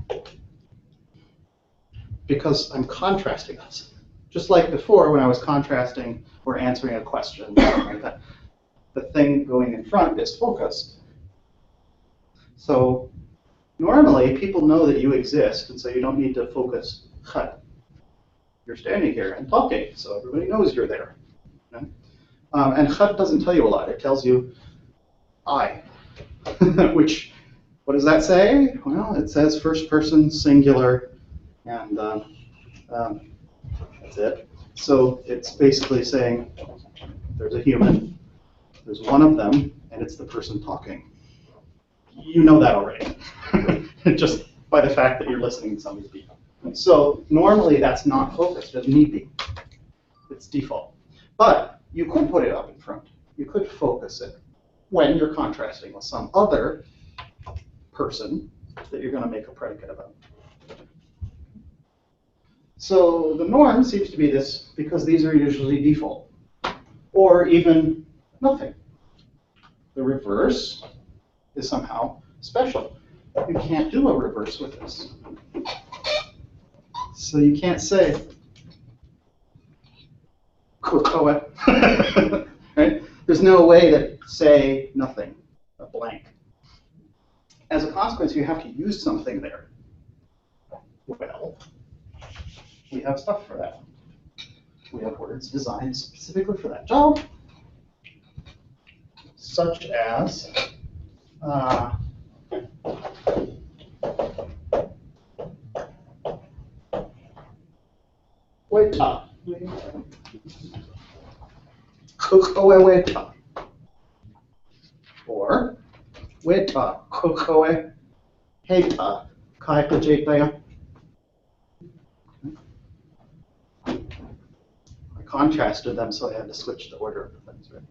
Because I'm contrasting us. Just like before when I was contrasting or answering a question, like that, the thing going in front is focused. So normally people know that you exist, and so you don't need to focus Khat. You're standing here and talking, so everybody knows you're there. Okay? And Khat doesn't tell you a lot. It tells you I, which What does that say? Well, it says first person singular, and that's it. So it's basically saying there's a human, there's one of them, and it's the person talking. You know that already, just by the fact that you're listening to somebody speak. So normally that's not focused, it doesn't need be. It's default. But you could put it up in front. You could focus it when you're contrasting with some other person that you're going to make a predicate about. So the norm seems to be this, because these are usually default, or even nothing. The reverse is somehow special. You can't do a reverse with this. So you can't say, kukoe, right? There's no way to say nothing, a blank. As a consequence, you have to use something there. Well, we have stuff for that. We have words designed specifically for that job, such as weta, kukoe weta, or weta, kukoe heta, kaikajeta. I contrasted them, so I had to switch the order of the things, right?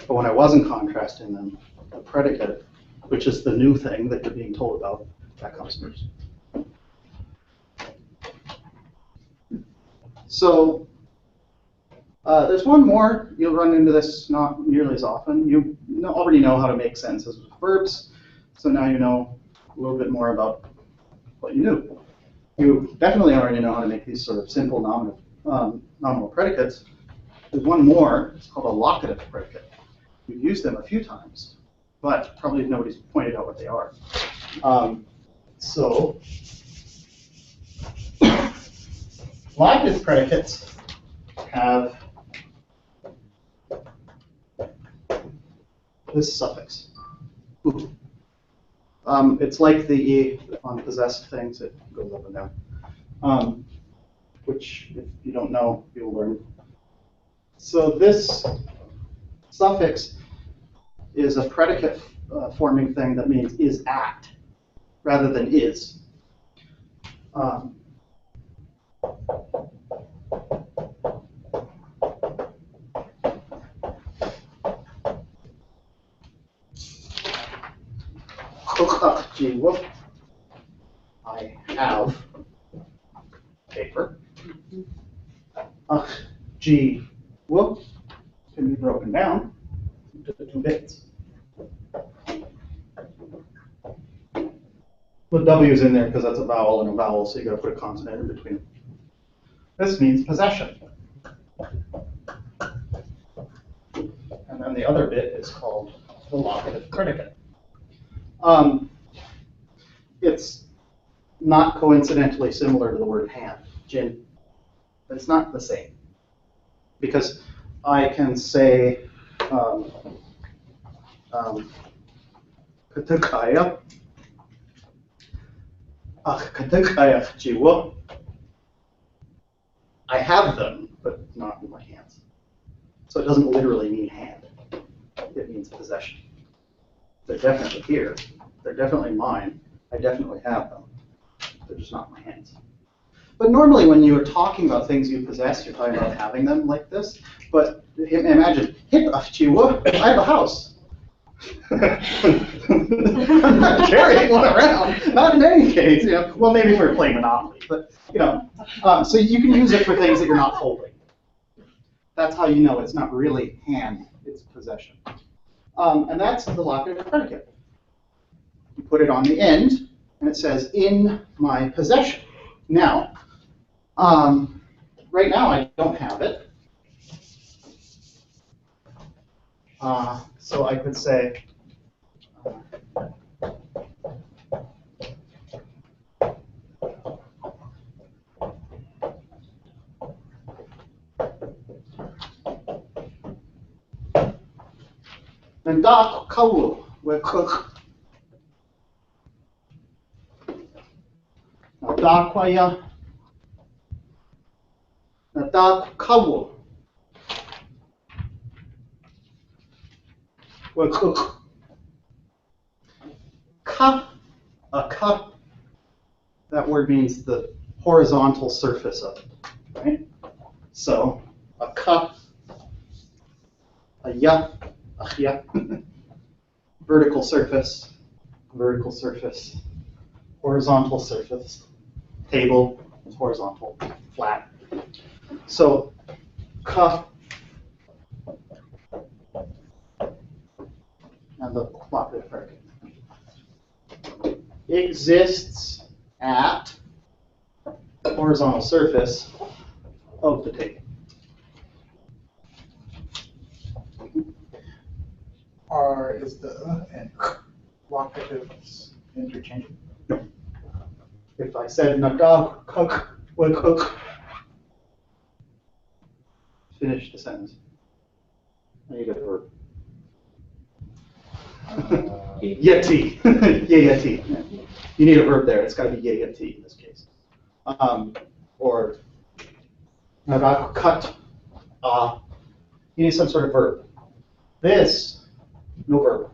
But when I wasn't contrasting them, the predicate, which is the new thing that you're being told about, that comes first. So there's one more. You'll run into this not nearly as often. You already know how to make sentences with verbs, so now you know a little bit more about what you knew. You definitely already know how to make these sort of simple nominal predicates. There's one more. It's called a locative predicate. We've used them a few times, but probably nobody's pointed out what they are. So locative predicates have this suffix, "oo." It's like the E on possessed things. It goes up and down, which, if you don't know, you'll learn. So this suffix is a predicate forming thing that means is at rather than is. I have paper. Gee, whoop, can be broken down into 2 bits. The W is in there because that's a vowel and a vowel, so you got to put a consonant in between them. This means possession. And then the other bit is called the locative predicate. It's not coincidentally similar to the word hand, jin, but it's not the same. Because I can say katakaya, katakaya jiwa. I have them, but not in my hands. So it doesn't literally mean hand. It means possession. They're definitely here. They're definitely mine. I definitely have them. They're just not in my hands. But normally when you're talking about things you possess, you're talking about having them like this. But imagine, I have a house. I'm not carrying one around. Not in any case. You know, well, maybe if we're playing Monopoly. But, you know, so you can use it for things that you're not holding. That's how you know it's not really hand, it's possession. And that's the locative predicate. You put it on the end, and it says, in my possession. Now, right now I don't have it. So I could say, and da kawu we cook. Nadakwaya. Nadakawo. Wakuk. Ka. A ka. That word means the horizontal surface of it, right? So, a ka. A ya. A ya. Vertical surface. Vertical surface. Horizontal surface. Table is horizontal, flat. So, ka. And the locative predicate exists at the horizontal surface of the table. Is the and locatives interchangeable? No. If I said naga cook would cook, finish the sentence. Now you got a verb. Yeti. Yeti. You need a verb there. It's got to be yeti in this case. Or naga cut. You need some sort of verb. This, no verb.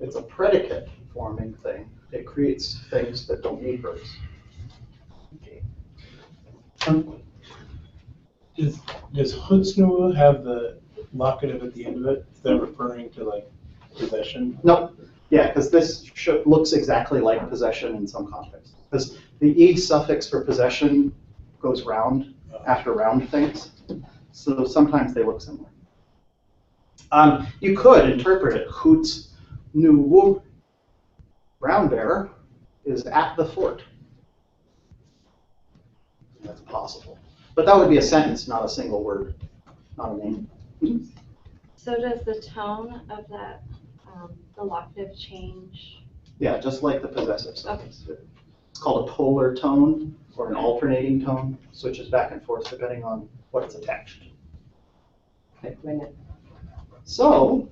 It's a predicate forming thing. It creates things that don't need verbs. Okay. Does Hutsnu have the locative at the end of it? Is that referring to like possession? No. Yeah, because this looks exactly like possession in some contexts. Because the e suffix for possession goes round after round things. So sometimes they look similar. You could interpret it. Huts nu brown bear is at the fort. That's possible. But that would be a sentence, not a single word, not a name. So does the tone of that, the locative change? Yeah, just like the possessive suffix. It's called a polar tone or an alternating tone. Switches back and forth depending on what it's attached to. So,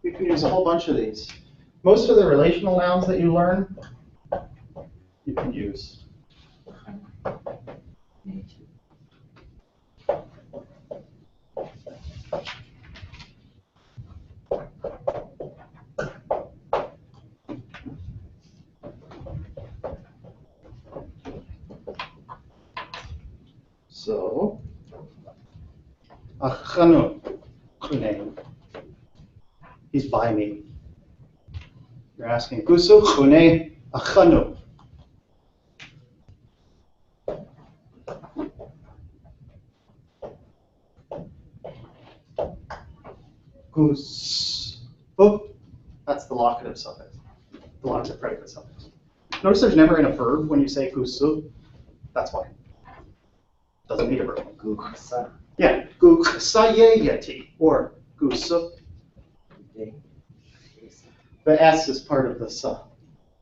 you can use a whole bunch of these. Most of the relational nouns that you learn, you can use. So, achanu, chune. He's by me. You're asking, gusu chune achanu. Gus. Oh, that's the locative suffix. The locative predicate suffix. Notice there's never a verb when you say gusu. That's why. Doesn't need a verb. Guksa. Yeah, guksayeti or gusu. The S is part of the sa,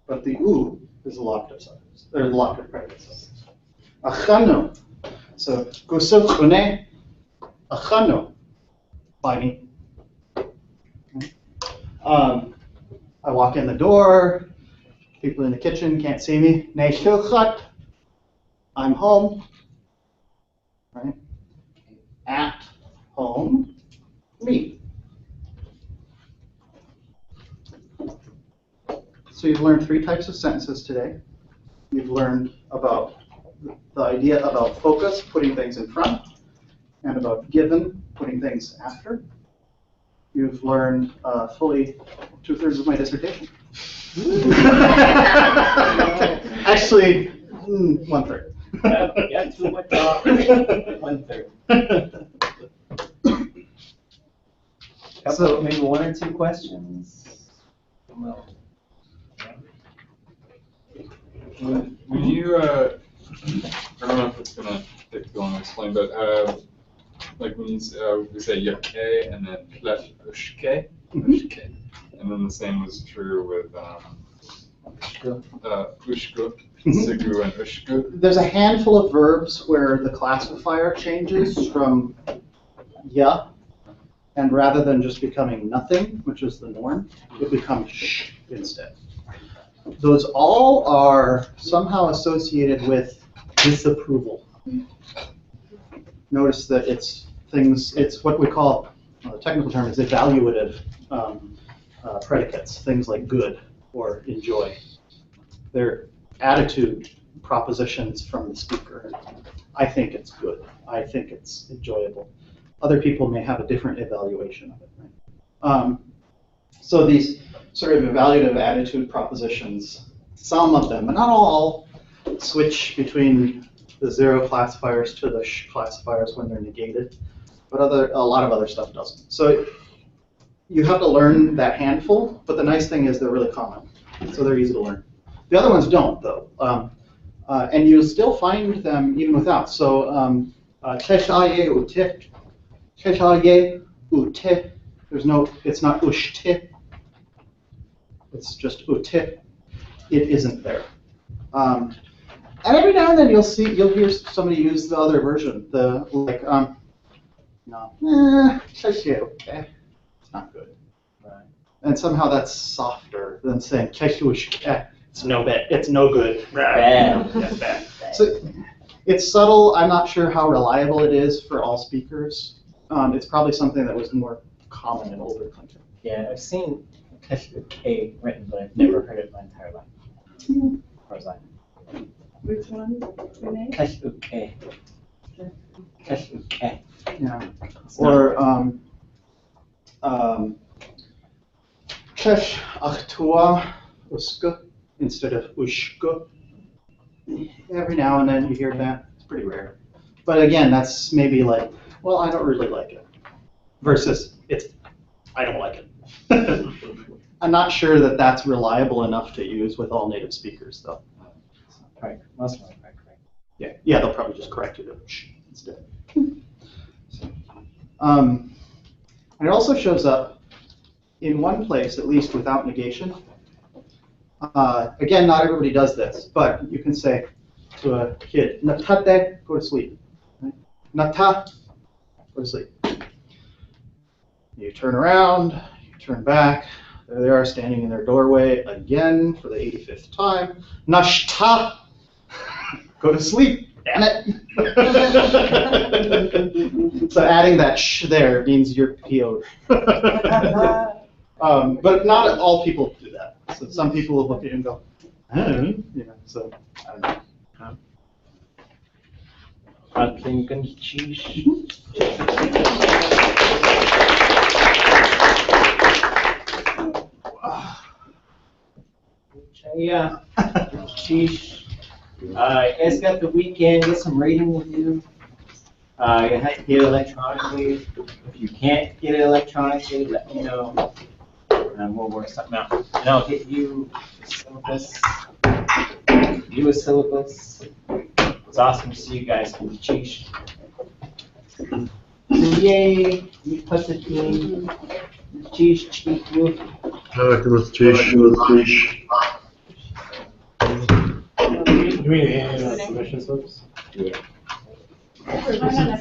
but the u is a locative suffix, or the locative predicate suffix. Achanu. So gusu chune achanu. By me. I walk in the door. People in the kitchen can't see me. Neshulchat. I'm home. Right? At home. Me. So you've learned 3 types of sentences today. You've learned about the idea about focus, putting things in front, and about given, putting things after. You've learned fully 2/3 of my dissertation. Actually, 1/3. Yeah, 1/3. So maybe 1 or 2 questions. Well, When you, I don't know if it's gonna take too long to explain, but like when you we say yake and then ushke, and then the same was true with ushku, sigu, and ushku. There's a handful of verbs where the classifier changes from ya, and rather than just becoming nothing, which is the norm, it becomes sh instead. those all are somehow associated with disapproval. Notice that it's what we call, the technical term is evaluative predicates, things like good or enjoy. They're attitude propositions from the speaker. I think it's good. I think it's enjoyable. Other people may have a different evaluation of it. Right? So these sort of evaluative attitude propositions, some of them, but not all, switch between the zero classifiers to the sh classifiers when they're negated, but a lot of other stuff doesn't. So you have to learn that handful, but the nice thing is they're really common, so they're easy to learn. The other ones don't, though, and you'll still find them even without. So Cheshaye utit, Cheshaye utit. There's no, it's not ushti. It's just utit. It isn't there. And every now and then you'll hear somebody use the other version, the like, no, okay, it's not good. Right. And somehow that's softer than saying it's no bad, it's no good. Bad. Yeah, bad. So it's subtle. I'm not sure how reliable it is for all speakers. It's probably something that was more common in older country. Yeah, I've seen K written, but I've never heard it my entire life. As far as I know. Which one, Renee? K. K. Yeah. Or Chesh achtua uska instead of ushka. Every now and then you hear that. It's pretty rare. But again, that's maybe like, well, I don't really like it. Versus, I don't like it. I'm not sure that that's reliable enough to use with all native speakers, though. Right, most of them are correct. Yeah, they'll probably just correct you to sh instead. And it also shows up in one place, at least without negation. Again, not everybody does this, but you can say to a kid, natate, go to sleep. Right? Nata, go to sleep. You turn around, you turn back, there they are standing in their doorway again for the 85th time. Nashta, go to sleep, damn it. So adding that sh there means you're PO'd. But not all people do that. So some people will look at you and go, so I don't know. Tlingit cheese. Yeah, sheesh. You guys got the weekend, get some reading to do. You have to get it electronically. If you can't get it electronically, let me know. And we'll work something out. And I'll get you a syllabus. It's awesome to see you guys from the cheesh. Yay, you put it in. Cheesh, cheesh, you. Do we need any permission slips? Yeah. We're running a